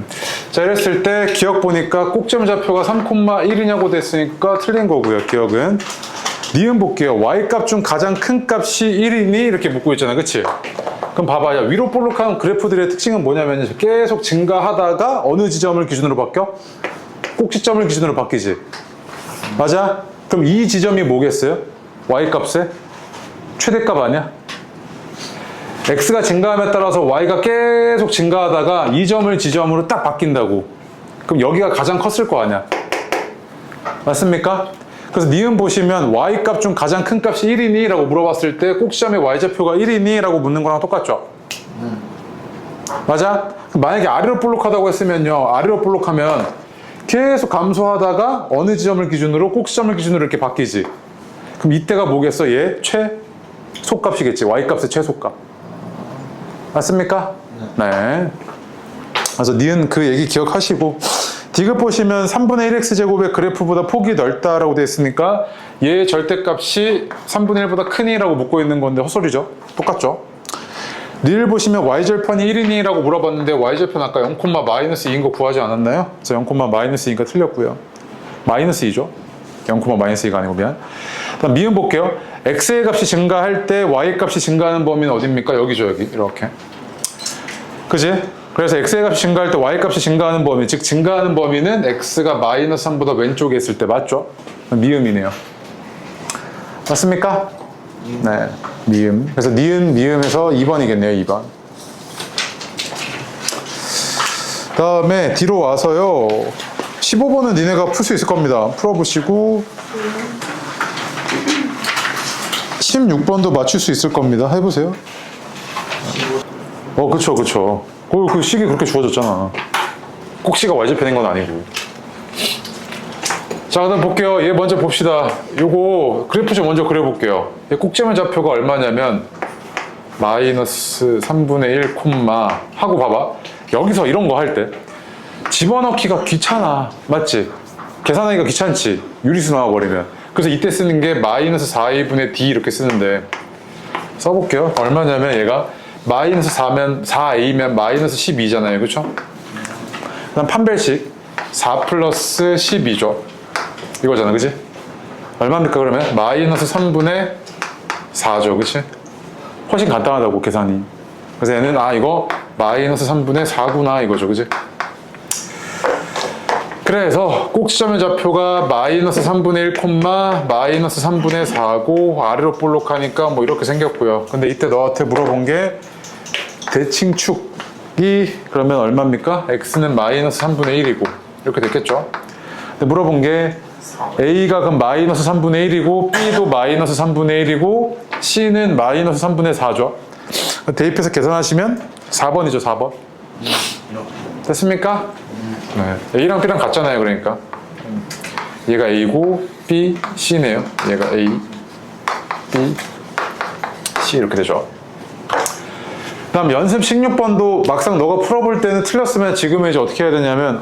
자, 이랬을 때 기억 보니까 꼭지점 좌표가 3,1이냐고 됐으니까 틀린 거고요. 기억은. 니은 볼게요. y값 중 가장 큰 값이 1이니? 이렇게 묻고 있잖아. 그치? 그럼 봐봐. 야, 위로 볼록한 그래프들의 특징은 뭐냐면 계속 증가하다가 어느 지점을 기준으로 바뀌어? 꼭지점을 기준으로 바뀌지. 맞아? 그럼 이 지점이 뭐겠어요? y값의 최대값 아니야? x가 증가함에 따라서 y가 계속 증가하다가 이 점을 지점으로 딱 바뀐다고. 그럼 여기가 가장 컸을 거 아니야? 맞습니까? 그래서 니은 보시면 y값 중 가장 큰 값이 1이니? 라고 물어봤을 때 꼭지점의 y좌표가 1이니? 라고 묻는 거랑 똑같죠? 맞아? 만약에 아래로 볼록하다고 했으면요, 아래로 볼록하면 계속 감소하다가 어느 지점을 기준으로 꼭지점을 기준으로 이렇게 바뀌지. 그럼 이때가 뭐겠어? 얘 최소값이겠지. y값의 최소값. 맞습니까? 네. 그래서 니은 그 얘기 기억하시고, 디귿 보시면 3분의 1x제곱의 그래프보다 폭이 넓다라고 되어 있으니까 얘의 절대값이 3분의 1보다 크니라고 묻고 있는 건데 헛소리죠? 똑같죠? 리를 보시면 y절편이 1이니? 라고 물어봤는데 y절편 아까 0, 마이너스 2인 거 구하지 않았나요? 그래서 0, 마이너스 2니까 틀렸고요. 마이너스 2죠? 0, 마이너스 2가 아니고 미안. 다음 미음 볼게요. x의 값이 증가할 때 y 값이 증가하는 범위는 어딥니까? 여기죠, 여기. 이렇게. 그지? 그래서 x의 값이 증가할 때 y 값이 증가하는 범위, 즉 증가하는 범위는 x가 마이너스 3보다 왼쪽에 있을 때 맞죠? 미음이네요. 맞습니까? 네, 미음. 그래서 니은, 미음에서 2번이겠네요, 2번. 다음에 뒤로 와서요. 15번은 니네가 풀 수 있을 겁니다. 풀어보시고 16번도 맞출 수 있을 겁니다. 해보세요. 그쵸, 그쵸. 그 식이 그렇게 주어졌잖아. 꼭지가 y절편인 건 아니고. 자, 그다음 볼게요. 얘 먼저 봅시다. 요거 그래프 좀 먼저 그려볼게요. 얘 꼭지점 좌표가 얼마냐면 마이너스 3분의 1 콤마 하고 봐봐. 여기서 이런 거 할 때 집어넣기가 귀찮아. 맞지? 계산하기가 귀찮지. 유리수 나와버리면. 그래서 이때 쓰는 게 마이너스 4a분의 d 이렇게 쓰는데 써볼게요. 얼마냐면 얘가 마이너스 4a면 마이너스 12잖아요. 그쵸? 그 다음 판별식 4 플러스 12죠. 이거잖아. 그치? 얼마입니까 그러면? 마이너스 3분의 4죠. 그치? 훨씬 간단하다고 계산이. 그래서 얘는 이거 마이너스 3분의 4구나 이거죠. 그치? 그래서 꼭지점의 좌표가 마이너스 3분의 1 콤마 마이너스 3분의 4고 아래로 볼록하니까 뭐 이렇게 생겼고요. 근데 이때 너한테 물어본 게 대칭축이 그러면 얼마입니까? x는 마이너스 3분의 1이고 이렇게 됐겠죠. 근데 물어본 게 a가 그럼 마이너스 3분의 1이고 b도 마이너스 3분의 1이고 c는 마이너스 3분의 4죠. 대입해서 계산하시면 4번이죠. 4번. 됐습니까? 네. A랑 B랑 같잖아요. 그러니까 얘가 A고 B, C네요. 얘가 A, B, C 이렇게 되죠. 다음 연습 16번도 막상 너가 풀어볼 때는 틀렸으면 지금은 이제 어떻게 해야 되냐면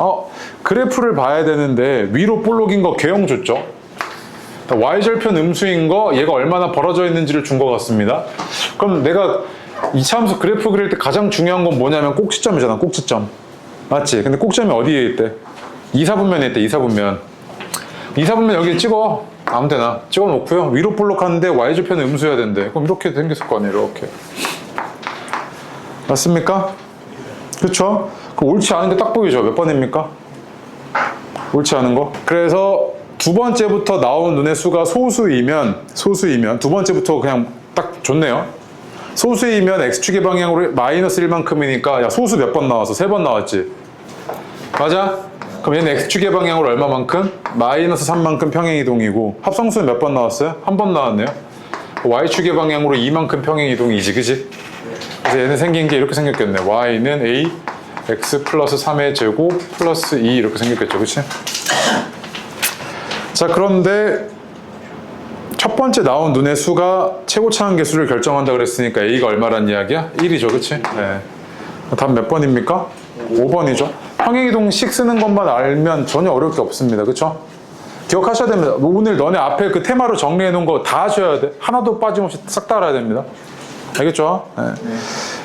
그래프를 봐야 되는데 위로 볼록인 거 개형 줬죠. y절편 음수인 거 얘가 얼마나 벌어져 있는지를 준 것 같습니다. 그럼 내가 이차함수 그래프 그릴 때 가장 중요한 건 뭐냐면 꼭지점이잖아. 꼭지점 맞지? 근데 꼭지점이 어디에 있대? 2사분면에 있대. 2사분면 2사분면 여기 찍어. 아무 데나 찍어 놓고요. 위로 볼록하는데 y절편 음수여야 된대. 그럼 이렇게 생겼을 거 아니에요. 이렇게 맞습니까? 그쵸? 그 옳지 않은 게 딱 보이죠? 몇 번입니까? 옳지 않은 거. 그래서 두 번째부터 나온 눈의 수가 소수이면 두 번째부터 그냥 딱 좋네요. 소수이면 x축의 방향으로 마이너스 1만큼이니까 야 소수 몇 번 나왔어? 3번 나왔지? 맞아? 그럼 얘는 x축의 방향으로 얼마만큼? 마이너스 3만큼 평행이동이고 합성수는 몇 번 나왔어요? 한 번 나왔네요. y축의 방향으로 2만큼 평행이동이지 그지? 그래서 얘는 생긴 게 이렇게 생겼겠네. y는 a x 플러스 3의 제곱 플러스 2 이렇게 생겼겠죠. 그치? 자 그런데 첫 번째 나온 눈의 수가 최고차항 개수를 결정한다 그랬으니까 a가 얼마란 이야기야? 1이죠. 그치? 네. 답 몇 번입니까? 5번이죠. 평행이동식 쓰는 것만 알면 전혀 어려울 게 없습니다. 그쵸? 기억하셔야 됩니다. 오늘 너네 앞에 그 테마로 정리해 놓은 거 다 하셔야 돼. 하나도 빠짐없이 싹 다 알아야 됩니다. 알겠죠? 네.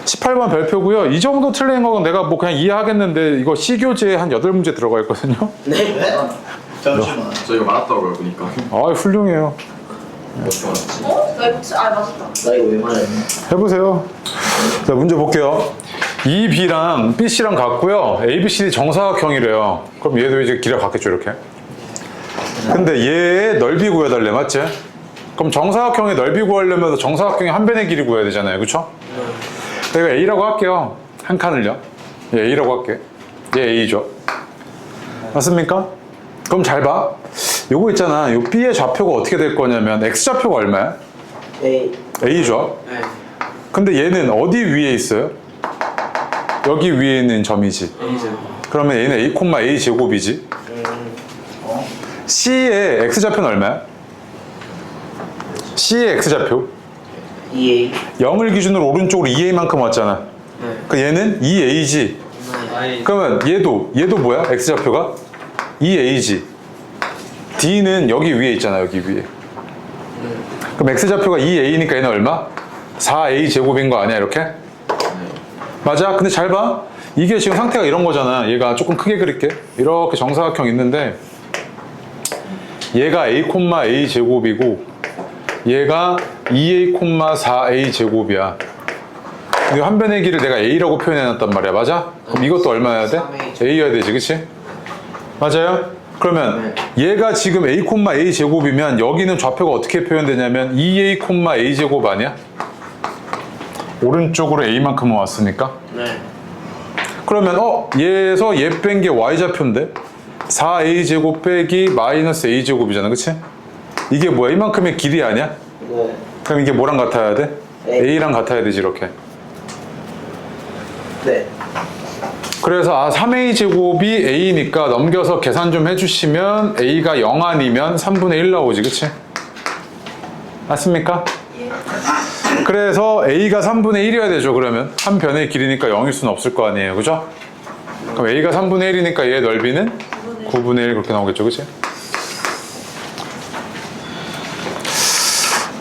18번 별표고요. 이 정도 틀린 건 내가 뭐 그냥 이해하겠는데 이거 C교재에 한 8문제 들어가 있거든요. 네? 잠시만. 저 이거 맞았더라고요 보니까. 아 훌륭해요. 어떻게 맞았지? 어? 나 이거 맞았다. 나 이거 왜 말했니? 해보세요. 자 문제 볼게요. 이 B랑 BC랑 같고요. ABCD 정사각형이래요. 그럼 얘도 이제 길이가 같겠죠 이렇게. 근데 얘의 넓이 구해달래. 맞지? 그럼 정사각형의 넓이 구하려면 정사각형의 한 변의 길이 구해야 되잖아요. 그쵸? 내가 A라고 할게요. 한 칸을요. 얘 A라고 할게. 얘 A죠. 맞습니까? 그럼 잘 봐. 요거 있잖아. 요 B의 좌표가 어떻게 될 거냐면 X좌표가 얼마야? A. A죠. 네. 근데 얘는 어디 위에 있어요? 여기 위에 있는 점이지. A죠. 그러면 얘는 A, A 제곱이지. C의 X좌표는 얼마야? C의 X좌표 2A. 0을 기준으로 오른쪽으로 2A만큼 왔잖아. 네. 그 얘는 2A지. 네. 그러면 얘도 뭐야? X좌표가 2A지. D는 여기 위에 있잖아. 여기 위에. 그럼 X좌표가 2A니까 얘는 얼마? 4A 제곱인 거 아니야 이렇게? 맞아? 근데 잘 봐. 이게 지금 상태가 이런 거잖아. 얘가 조금 크게 그릴게. 이렇게 정사각형 있는데 얘가 A, A 제곱이고 얘가 2A, 4A 제곱이야. 근데 한 변의 길을 내가 A라고 표현해놨단 말이야. 맞아? 그럼 이것도 얼마여야 돼? 3A. A여야 되지. 그치? 맞아요? 그러면 얘가 지금 A, A 제곱이면 여기는 좌표가 어떻게 표현되냐면 2A, A 제곱 아니야? 오른쪽으로 A만큼은 왔으니까. 네. 그러면 얘에서 얘 뺀 게 Y좌표인데 4A 제곱 빼기 마이너스 A 제곱이잖아. 그치? 이게 뭐야? 이만큼의 길이 아니야? 네. 그럼 이게 뭐랑 같아야 돼? A. A랑 같아야 되지 이렇게. 네. 그래서 3A 제곱이 A니까 넘겨서 계산 좀 해주시면 A가 0 아니면 3분의 1 나오지. 그치? 맞습니까? 그래서 A가 3분의 1이어야 되죠. 그러면 한 변의 길이니까 0일 수는 없을 거 아니에요. 그죠? 그럼 A가 3분의 1이니까 얘의 넓이는 9분의 1 그렇게 나오겠죠. 그치?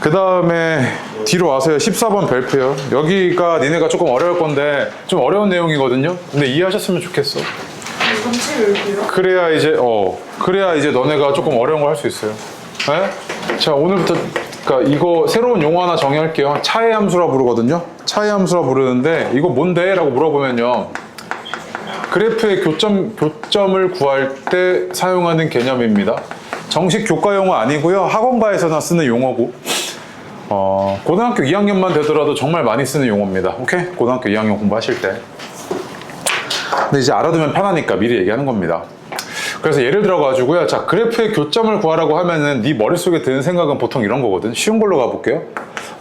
그 다음에 뒤로 와서요. 14번 별표요. 여기가 니네가 조금 어려울 건데 좀 어려운 내용이거든요. 근데 이해하셨으면 좋겠어. 그래야 이제 너네가 조금 어려운 거 할 수 있어요. 네? 자 오늘부터 그러니까 이거 새로운 용어 하나 정의할게요. 차의 함수라 부르거든요. 차의 함수라 부르는데 이거 뭔데? 라고 물어보면요. 그래프의 교점을 구할 때 사용하는 개념입니다. 정식 교과 용어 아니고요. 학원가에서나 쓰는 용어고 고등학교 2학년만 되더라도 정말 많이 쓰는 용어입니다. 오케이? 고등학교 2학년 공부하실 때. 근데 이제 알아두면 편하니까 미리 얘기하는 겁니다. 그래서 예를 들어가지고요. 자, 그래프의 교점을 구하라고 하면은 네 머릿속에 드는 생각은 보통 이런 거거든. 쉬운 걸로 가볼게요.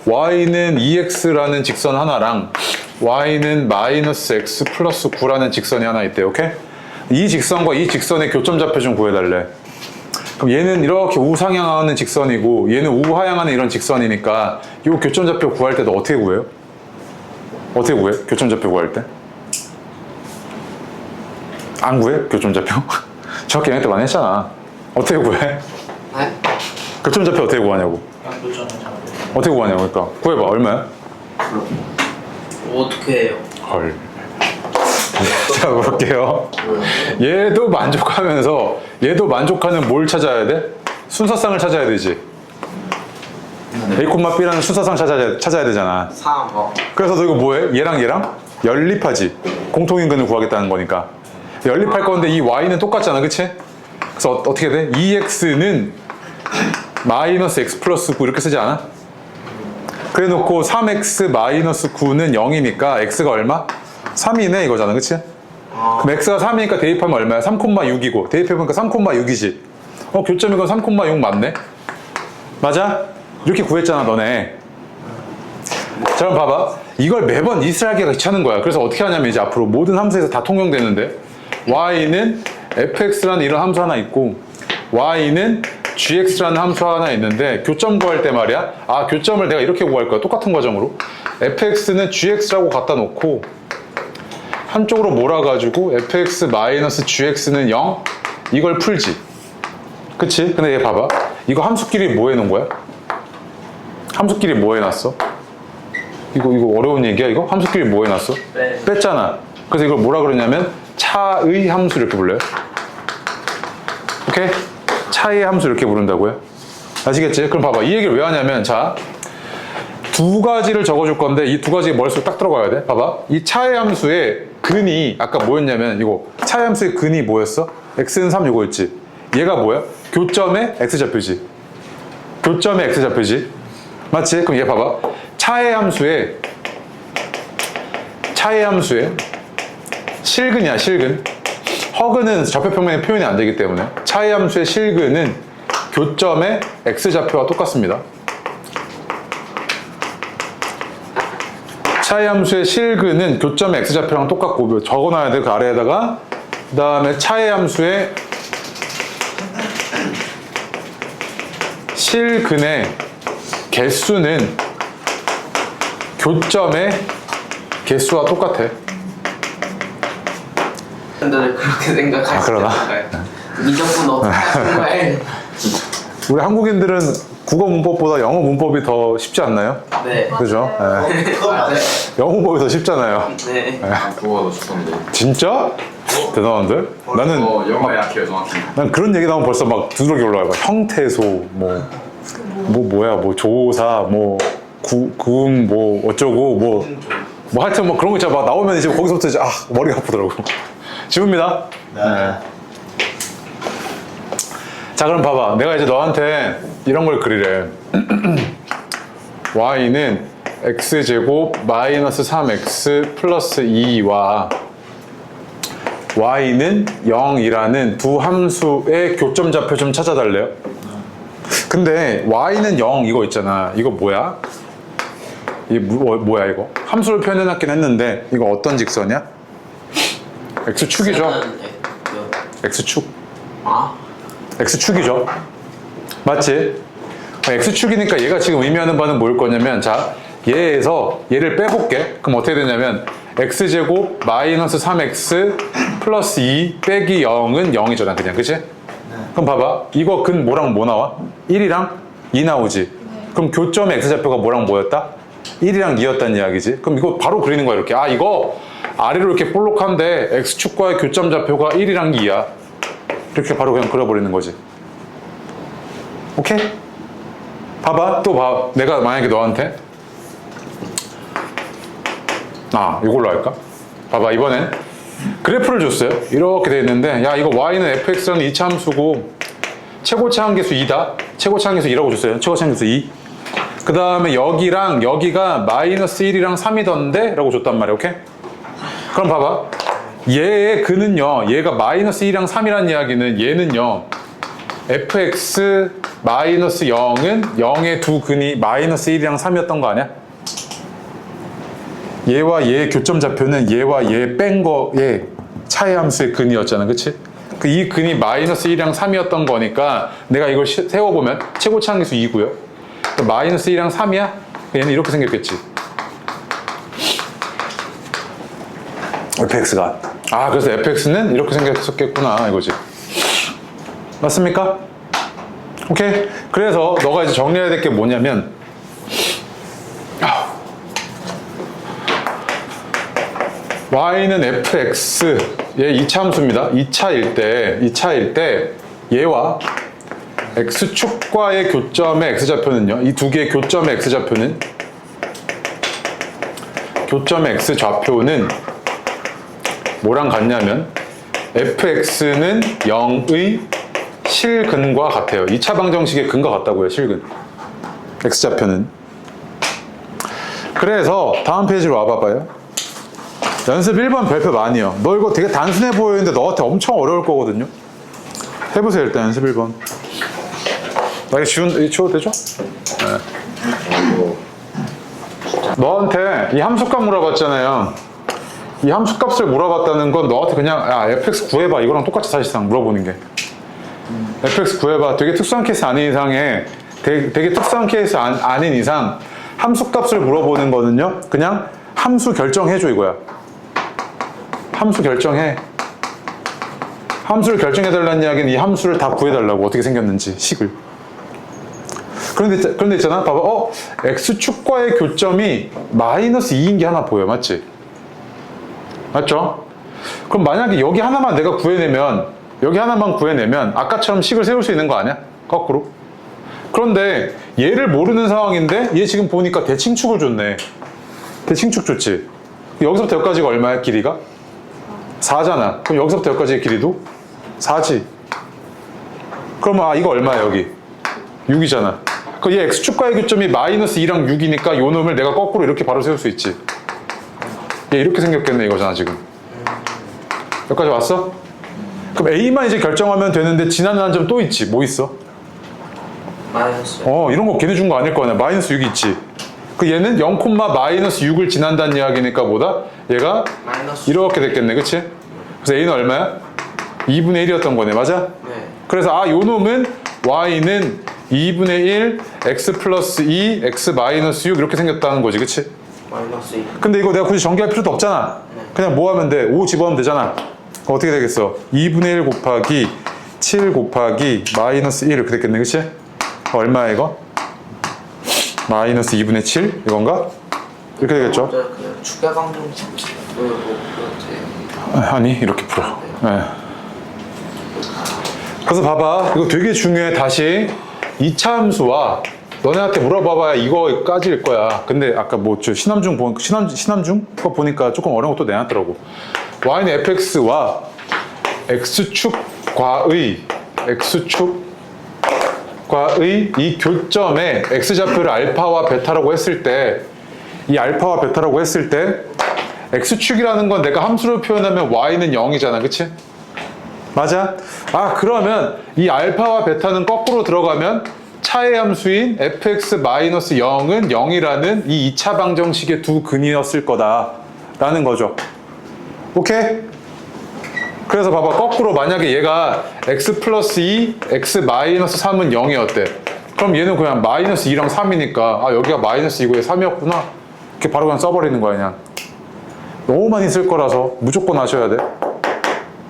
y는 2x라는 직선 하나랑 y는 마이너스 x 플러스 9라는 직선이 하나 있대요. 오케이? 이 직선과 이 직선의 교점 좌표 좀 구해달래. 그럼 얘는 이렇게 우상향하는 직선이고 얘는 우하향하는 이런 직선이니까 이 교점좌표 구할 때도 어떻게 구해요? 어떻게 구해? 교점좌표 구할 때? 안 구해? 교점좌표? 저학기 얘네 때 많이 했잖아. 어떻게 구해? 네? 교점좌표 어떻게 구하냐고. 양도점을 잡아야 어떻게 구하냐고. 그러니까 구해봐. 얼마야? 어떻게 해요? 헐. 자, 볼게요. 얘도 만족하면서 얘도 만족하는 뭘 찾아야 돼? 순서쌍을 찾아야 되지. A, B라는 순서쌍 찾아야 되잖아. 3. 그래서 너 이거 뭐해? 얘랑 얘랑 연립하지. 공통인근을 구하겠다는 거니까. 연립할 건데 이 y는 똑같잖아, 그치? 그래서 어떻게 돼? 2x는 마이너스 x 플러스 9 이렇게 쓰지 않아? 그래 놓고 3x 마이너스 9는 0이니까 x가 얼마? 3이네 이거잖아, 그치? 그럼 x가 3이니까 대입하면 얼마야? 3,6이고 대입해보니까 3,6이지. 교점 이건 3,6 맞네? 맞아? 이렇게 구했잖아, 너네. 자, 그럼 봐봐. 이걸 매번 이스라엘하기가 귀찮은 거야. 그래서 어떻게 하냐면 이제 앞으로 모든 함수에서 다 통용되는데 y는 fx라는 이런 함수 하나 있고 y는 gx라는 함수 하나 있는데 교점 구할 때 말이야. 교점을 내가 이렇게 구할 거야. 똑같은 과정으로. fx는 gx라고 갖다 놓고 한쪽으로 몰아가지고 fx-gx는 0 이걸 풀지. 그치? 근데 얘 봐봐. 이거 함수끼리 뭐 해놓은 거야? 함수끼리 뭐 해놨어? 이거 어려운 얘기야 이거? 함수끼리 뭐 해놨어? 네. 뺐잖아. 그래서 이걸 뭐라 그러냐면 차의 함수 이렇게 불러요. 오케이? 차의 함수 이렇게 부른다고요? 아시겠지? 그럼 봐봐. 이 얘기를 왜 하냐면 자, 두 가지를 적어줄 건데 이 두 가지 머릿속에 딱 들어가야 돼. 봐봐. 이 차의 함수의 근이 아까 뭐였냐면 이거 차의 함수의 근이 뭐였어? x는 3 이거였지. 얘가 뭐야? 교점의 x좌표지. 교점의 x좌표지. 맞지? 그럼 얘 봐봐. 차의 함수의 실근이야, 실근. 허근은 좌표평면에 표현이 안 되기 때문에 차의 함수의 실근은 교점의 x좌표와 똑같습니다. 차의 함수의 실근은 교점의 x좌표랑 똑같고 적어놔야 돼, 그 아래에다가. 그 다음에 차의 함수의 실근의 개수는 교점의 개수와 똑같아. 근데 왜 그렇게 생각하시는 그러나? 건가요? 미적분 어떻게 하신 거예요? 우리 한국인들은 국어 문법보다 영어 문법이 더 쉽지 않나요? 네. 그죠? 네. 그건 맞아요. 영어 문법이 더 쉽잖아요. 네. 국어가 더 좋던데. 진짜? 대단한데? 나는 영어에 약해요, 정확히. 난 그런 얘기 나오면 벌써 막 두드러기 올라와요. 막 형태소, 뭐야, 조사, 구음, 어쩌고, 하여튼 그런 거 있잖아. 막 나오면 이제 거기서부터 이제 머리가 아프더라고. 지웁니다. 네. 자, 그럼 봐봐. 내가 이제 너한테 이런 걸 그리래. y는 x제곱 마이너스 3x 플러스 2와 y는 0이라는 두 함수의 교점 좌표 좀 찾아달래요. 근데 y는 0 이거 있잖아. 이거 뭐야? 이게 뭐야 이거? 함수를 표현해놨긴 했는데 이거 어떤 직선이야? x축이죠. x축. x축이죠. 맞지? x축이니까 얘가 지금 의미하는 바는 뭐일 거냐면 자, 얘에서 얘를 빼볼게. 그럼 어떻게 되냐면 x제곱 마이너스 3x 플러스 2 빼기 0은 0이잖아 그냥. 그치? 그럼 봐봐. 이거 근 뭐랑 뭐 나와? 1이랑 2 나오지. 그럼 교점의 x좌표가 뭐랑 뭐였다? 1이랑 2였다는 이야기지. 그럼 이거 바로 그리는 거야 이렇게. 이거 아래로 이렇게 볼록한데 x축과의 교점 좌표가 1이랑 2야. 이렇게 바로 그냥 그려버리는 거지. 오케이? 봐봐. 또 봐. 내가 만약에 너한테 이걸로 할까? 봐봐. 이번엔 그래프를 줬어요. 이렇게 돼 있는데 야, 이거 y는 fx라는 2차 함수고 최고차 함계수 2다. 최고차 함계수 2라고 줬어요. 최고차 함계수 2. 그 다음에 여기랑 여기가 마이너스 1이랑 3이던데? 라고 줬단 말이야. 오케이? 그럼 봐봐. 얘의 근은요, 얘가 마이너스 1이랑 3이라는 이야기는 얘는요, fx 마이너스 0은 0의 두 근이 마이너스 1이랑 3이었던 거 아니야? 얘와 얘의 교점 좌표는 얘와 얘 뺀 거의 차의 함수의 근이었잖아. 그치? 이 근이 마이너스 1이랑 3이었던 거니까 내가 이걸 세워보면 최고치 항기수 2고요. 마이너스 1이랑 3이야? 얘는 이렇게 생겼겠지. fx가. 아, 그래서 fx는 이렇게 생겼었겠구나 이거지. 맞습니까? 오케이. 그래서 너가 이제 정리해야 될 게 뭐냐면 y는 fx의 2차 함수입니다. 2차일 때 얘와 x축과의 교점의 x좌표는요. 이 두 개의 교점의 x좌표는 뭐랑 같냐면 fx는 0의 실근과 같아요. 2차 방정식의 근과 같다고요. 실근. x좌표는. 그래서 다음 페이지로 와봐봐요. 연습 1번 별표 많이요. 너 이거 되게 단순해 보이는데 너한테 엄청 어려울 거거든요. 해보세요. 일단 연습 1번. 나 이거 치워도 되죠? 네. 너한테 이 함수값 물어봤잖아요. 이 함수값을 물어봤다는 건 너한테 그냥 fx 구해봐 이거랑 똑같이 사실상 물어보는 게. fx 구해봐. 되게 특수한 케이스 아닌 이상에 되게 특수한 케이스 아닌 이상 함수값을 물어보는 거는요. 그냥 함수 결정해줘 이거야. 함수 결정해. 함수를 결정해달라는 이야기는 이 함수를 다 구해달라고 어떻게 생겼는지 식을. 그런데 있잖아. 봐봐. x축과의 교점이 마이너스 2인 게 하나 보여. 맞지? 맞죠? 그럼 만약에 여기 하나만 내가 구해내면 아까처럼 식을 세울 수 있는 거 아니야? 거꾸로. 그런데 얘를 모르는 상황인데 얘 지금 보니까 대칭축을 줬네. 대칭축 줬지? 여기서부터 여기까지가 얼마야? 길이가? 4잖아. 그럼 여기서부터 여기까지의 길이도 4지. 그러면 이거 얼마야 여기? 6이잖아. 그럼 얘 x축과의 교점이 마이너스 2랑 6이니까 요 놈을 내가 거꾸로 이렇게 바로 세울 수 있지. 얘 이렇게 생겼겠네 이거잖아 지금. 여기까지 왔어? 그럼 A만 이제 결정하면 되는데 지나는 점 또 있지. 뭐 있어? 마이너스. 이런 거 걔네 준 거 아닐 거 아니야. 마이너스 6이 있지. 그 얘는 0, 마이너스 6을 지난다는 이야기니까 뭐다? 얘가 마이너스. 이렇게 됐겠네. 그치? 그래서 A는 얼마야? 2분의 1이었던 거네. 맞아? 네. 그래서 요 놈은 Y는 2분의 1, x 플러스 2, x 마이너스 6 이렇게 생겼다는 거지. 그치? 마이너스 2. 근데 이거 내가 굳이 전개할 필요도 없잖아. 그냥 뭐 하면 돼? 5 집어넣으면 되잖아. 어떻게 되겠어? 2분의 1 곱하기 7 곱하기 마이너스 1 이렇게 됐겠네. 그치? 얼마야 이거? 마이너스 2분의 7? 이건가? 이렇게 되겠죠? 그냥 추가방정식. 아니 이렇게 풀어. 네. 그래서 봐봐. 이거 되게 중요해. 다시 2차 함수와 너네한테 물어봐봐야 이거까지일 거야. 근데 아까 신함중 그거 보니까 조금 어려운 것도 내놨더라고. y는 fx와 x축과의 이 교점에 x좌표를 알파와 베타라고 했을 때 이 알파와 베타라고 했을 때 x축이라는 건 내가 함수로 표현하면 y는 0이잖아. 그치? 맞아? 그러면 이 알파와 베타는 거꾸로 들어가면 차의 함수인 fx-0은 0이라는 이 2차 방정식의 두 근이었을 거다라는 거죠. 오케이? 그래서 봐봐. 거꾸로 만약에 얘가 x 플러스 2, x 마이너스 3은 0이었대. 그럼 얘는 그냥 마이너스 2랑 3이니까 여기가 마이너스 2고 얘 3이었구나. 이렇게 바로 그냥 써버리는 거야 그냥. 너무 많이 쓸 거라서 무조건 하셔야 돼.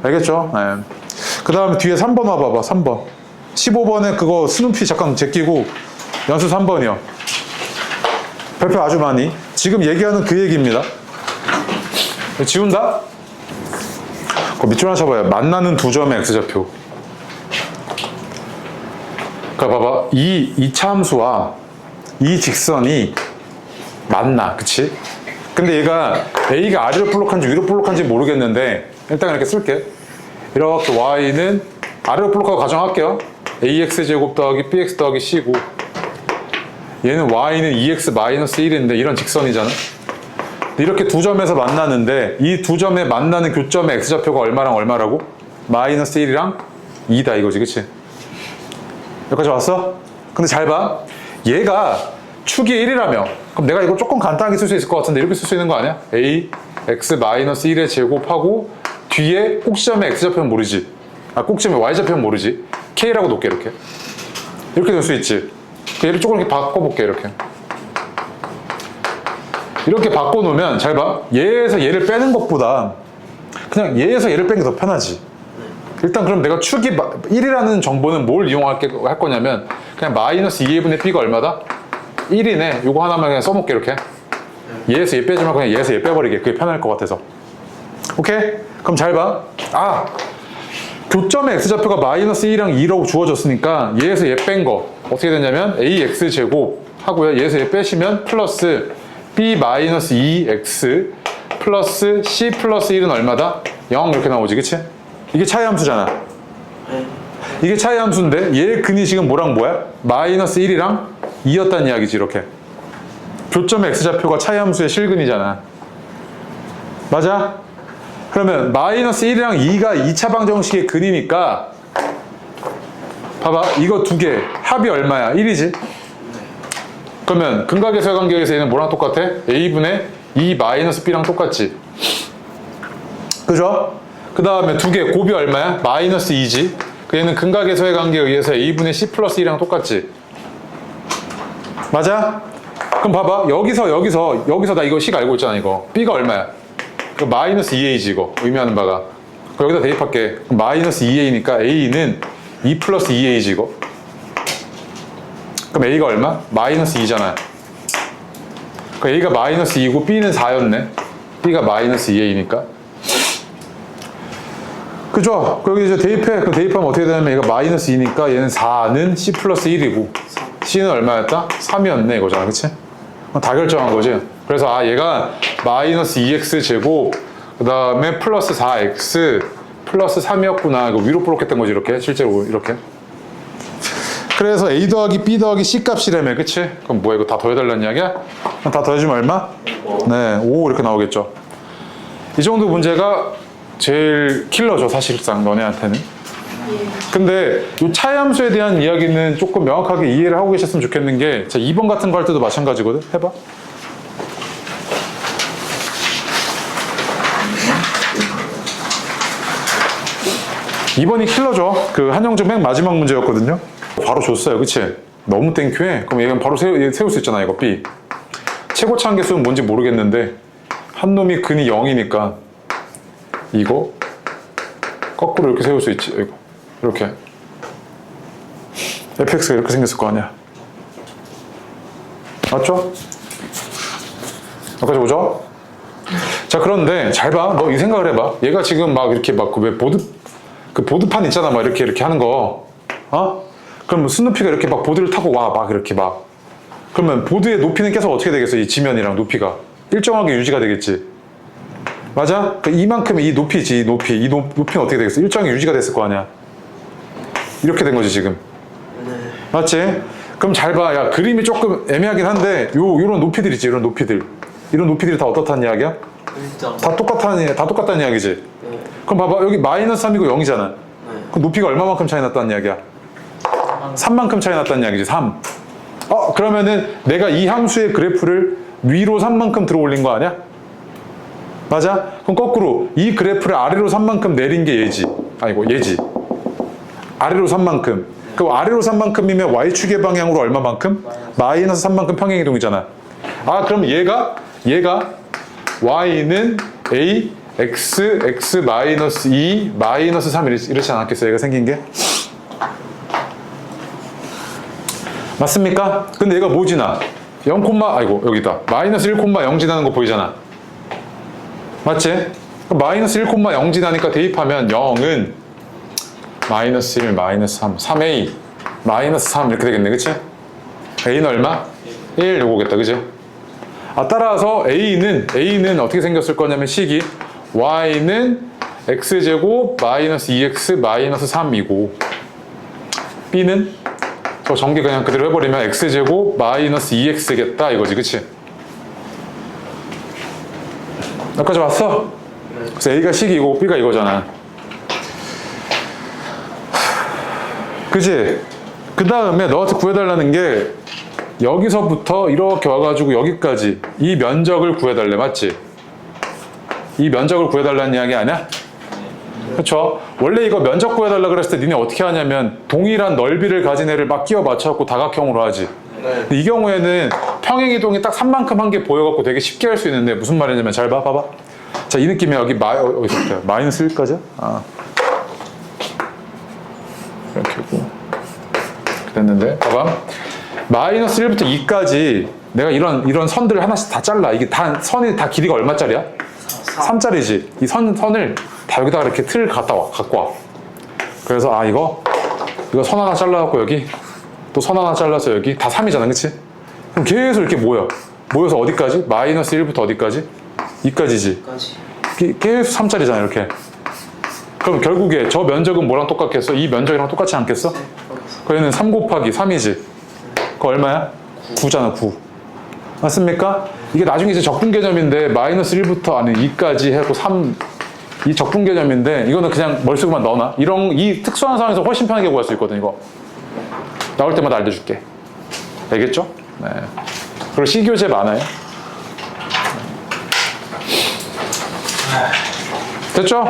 알겠죠? 네. 그 다음에 뒤에 3번 와봐봐. 3번 15번에 그거 스누피 잠깐 제끼고 연습 3번이요. 별표 아주 많이. 지금 얘기하는 그 얘기입니다. 지운다? 그 밑줄 하나 쳐봐요. 만나는 두 점의 x좌표. 그러니까 봐봐. 이 2차 함수와 이 직선이 맞나. 그치? 근데 얘가 A가 아래로 볼록한지 위로 볼록한지 모르겠는데 일단 이렇게 쓸게. 이렇게 Y는 아래로 볼록하고 가정할게요. AX제곱 더하기 BX 더하기 C고 얘는 Y는 2X 마이너스 1인데 이런 직선이잖아. 이렇게 두 점에서 만나는데 이 두 점에 만나는 교점의 X좌표가 얼마랑 얼마라고? 마이너스 1이랑 2다 이거지. 그치? 여기까지 왔어? 근데 잘 봐. 얘가 축이 1이라며. 그럼 내가 이거 조금 간단하게 쓸 수 있을 것 같은데 이렇게 쓸 수 있는 거 아니야? A x 마이너스 1의 제곱하고 뒤에 꼭지점의 x좌표는 모르지. 아, 꼭지면 y좌표는 모르지. k라고 놓게 이렇게. 이렇게 될 수 있지. 얘를 조금 이렇게 바꿔볼게 이렇게. 이렇게 바꿔놓으면 잘 봐. 얘에서 얘를 빼는 것보다 그냥 얘에서 얘를 빼는 게 더 편하지. 일단 그럼 내가 축이 1이라는 정보는 뭘 할 거냐면 그냥 마이너스 2분의 b가 얼마다? 1이네. 요거 하나만 그냥 써놓게 이렇게. 얘에서 얘 빼지 말고 그냥 얘에서 얘 빼버리게. 그게 편할 것 같아서. 오케이? 그럼 잘 봐. 아, 교점의 x좌표가 마이너스 1이랑 2라고 주어졌으니까 얘에서 얘 뺀 거 어떻게 되냐면 ax 제곱 하고요. 얘에서 얘 빼시면 플러스 b 마이너스 2x 플러스 c 플러스 1은 얼마다? 0 이렇게 나오지, 그치? 이게 차이 함수잖아. 네. 이게 차이 함수인데 얘의 근이 지금 뭐랑 뭐야? 마이너스 1이랑 2였다는 이야기지, 이렇게. 교점의 x좌표가 차이 함수의 실근이잖아. 맞아? 그러면 마이너스 1이랑 2가 2차 방정식의 근이니까 봐봐, 이거 두 개 합이 얼마야? 1이지? 그러면 근각의 관계에서 얘는 뭐랑 똑같아? a분의 2 마이너스 b랑 똑같지? 그죠? 그 다음에 두 개 곱이 얼마야? 마이너스 2지? 얘는 근각의 관계에 의해서 a분의 c 플러스 1이랑 똑같지? 맞아? 그럼 봐봐, 여기서 나 이거 식 알고 있잖아. 이거 b가 얼마야? 이거 마이너스 2a지, 이거 의미하는 바가. 여기다 대입할게. 그럼 마이너스 2a니까 a는 2 플러스 2a지, 이거. 그럼 a가 얼마? 마이너스 2잖아. 그럼 a가 마이너스 2고 b는 4였네. b가 마이너스 2a니까. 그죠? 여기 이제 대입해. 그럼 대입하면 어떻게 되냐면 얘가 마이너스 2니까 얘는 4는 c 플러스 1이고 c는 얼마였다? 3이었네 이거잖아. 그치? 다 결정한 거지. 그래서 얘가 마이너스 2x 제곱 그 다음에 플러스 4x 플러스 3이었구나. 이거 위로 부록했던 거지, 이렇게. 실제로 이렇게. 그래서 a 더하기 b 더하기 c 값이라며. 그치? 그럼 뭐야, 이거 다 더해달라는 이야기야? 그럼 다 더해주면 얼마? 네, 5 이렇게 나오겠죠. 이 정도 문제가 제일 킬러죠, 사실상 너네한테는. 근데 이 차이함수에 대한 이야기는 조금 명확하게 이해를 하고 계셨으면 좋겠는 게, 자, 2번 같은 거 할 때도 마찬가지거든. 해봐. 이번이 킬러죠. 그 한영준 맨 마지막 문제였거든요. 바로 줬어요, 그치? 너무 땡큐해. 그럼 얘는 바로 세울 수 있잖아, 이거 B. 최고차 한계수는 뭔지 모르겠는데 한 놈이 근이 0이니까 이거 거꾸로 이렇게 세울 수 있지. 이거 이렇게 fx가 이렇게 생겼을 거 아니야. 맞죠? 여기까지 오죠? 자, 그런데 잘 봐. 너 이 생각을 해봐. 얘가 지금 막 이렇게 막 왜 보드판 있잖아. 막 이렇게 하는 거. 그럼 스누피가 이렇게 막 보드를 타고 와. 막 이렇게 막. 그러면 보드의 높이는 계속 어떻게 되겠어? 이 지면이랑 높이가. 일정하게 유지가 되겠지. 맞아? 이만큼이 이 높이지. 이 높이는 어떻게 되겠어? 일정하게 유지가 됐을 거 아니야. 이렇게 된 거지, 지금. 네. 맞지? 그럼 잘 봐. 야, 그림이 조금 애매하긴 한데, 요런 높이들 있지, 이런 높이들. 이런 높이들이 다 어떻다는 이야기야? 일정. 다 똑같다는 이야기지? 네. 그럼 봐봐. 여기 마이너스 3이고 0이잖아. 네. 그럼 높이가 얼마만큼 차이 났다는 이야기야? 3만큼 차이 났다는 이야기지, 3. 그러면은 내가 이 함수의 그래프를 위로 3만큼 들어 올린 거 아니야? 맞아? 그럼 거꾸로 이 그래프를 아래로 3만큼 내린 게 얘지. 얘지. 아래로 3만큼. 그럼 아래로 3만큼이면 Y축의 방향으로 얼마만큼? 마이너스 3만큼 평행이동이잖아. 그럼 얘가 Y는 A, X 마이너스 2, 마이너스 3 이렇지 않았겠어? 얘가 생긴 게? 맞습니까? 근데 얘가 뭐 지나? 0, 여기다. 마이너스 1,0 지나는 거 보이잖아. 맞지? 마이너스 1,0 지나니까 대입하면 0은 마이너스 1, 마이너스 3, 3a, 마이너스 3 이렇게 되겠네, 그치? a는 얼마? 1 요거겠다, 그치? 따라서 a는 어떻게 생겼을 거냐면 식이 y는 x제곱 마이너스 2x 마이너스 3이고 b는 저 전개 그냥 그대로 해버리면 x제곱 마이너스 2x겠다 이거지, 그치? 여기까지 왔어? 그래서 a가 식이고 b가 이거잖아. 그치? 그 다음에 너한테 구해달라는 게 여기서부터 이렇게 와가지고 여기까지 이 면적을 구해달래. 맞지? 이 면적을 구해달라는 이야기 아니야? 그렇죠? 원래 이거 면적 구해달라 그랬을 때 니네 어떻게 하냐면 동일한 넓이를 가진 애를 막 끼워 맞춰갖고 다각형으로 하지. 네. 근데 이 경우에는 평행이동이 딱 3만큼 한 개 보여갖고 되게 쉽게 할 수 있는데 무슨 말이냐면 잘 봐봐. 자, 이 느낌이야. 여기 어디서부터야? 마이너스 1까지야? 아. 이렇게고. 됐는데, 봐봐. 마이너스 1부터 2까지 내가 이런 선들을 하나씩 다 잘라. 이게 선이 다 길이가 얼마짜리야? 3짜리지. 이 선을 다 여기다가 이렇게 틀을 갖고 와. 그래서 이거 선 하나 잘라갖고 여기 또 선 하나 잘라서 여기 다 3이잖아, 그치? 그럼 계속 이렇게 모여서 어디까지? 마이너스 1부터 어디까지? 2까지지. 까지. 계속 3짜리잖아, 이렇게. 그럼 결국에 저 면적은 뭐랑 똑같겠어? 이 면적이랑 똑같지 않겠어? 그러면 3 곱하기 3이지. 그거 얼마야? 9잖아, 9. 맞습니까? 이게 나중에 이제 적분 개념인데 마이너스 1부터 아니 2까지 해고 3 이 적분 개념인데 이거는 그냥 머릿속에만 넣어놔. 이 특수한 상황에서 훨씬 편하게 구할 수 있거든, 이거. 나올 때마다 알려줄게. 알겠죠? 네. 그리고 C교재 많아요. 됐죠?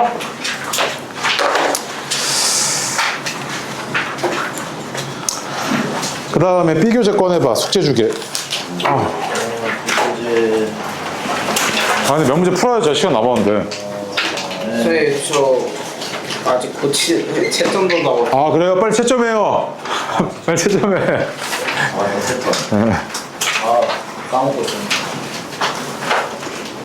그 다음에 B교재 꺼내봐. 숙제 주게. 이제 근데 명문제 풀어야죠. 시간 남았는데. 선생님 저 아직 채점도 나고. 그래요? 빨리 채점해요. 빨리 채점해. 아, 까먹고 있었네.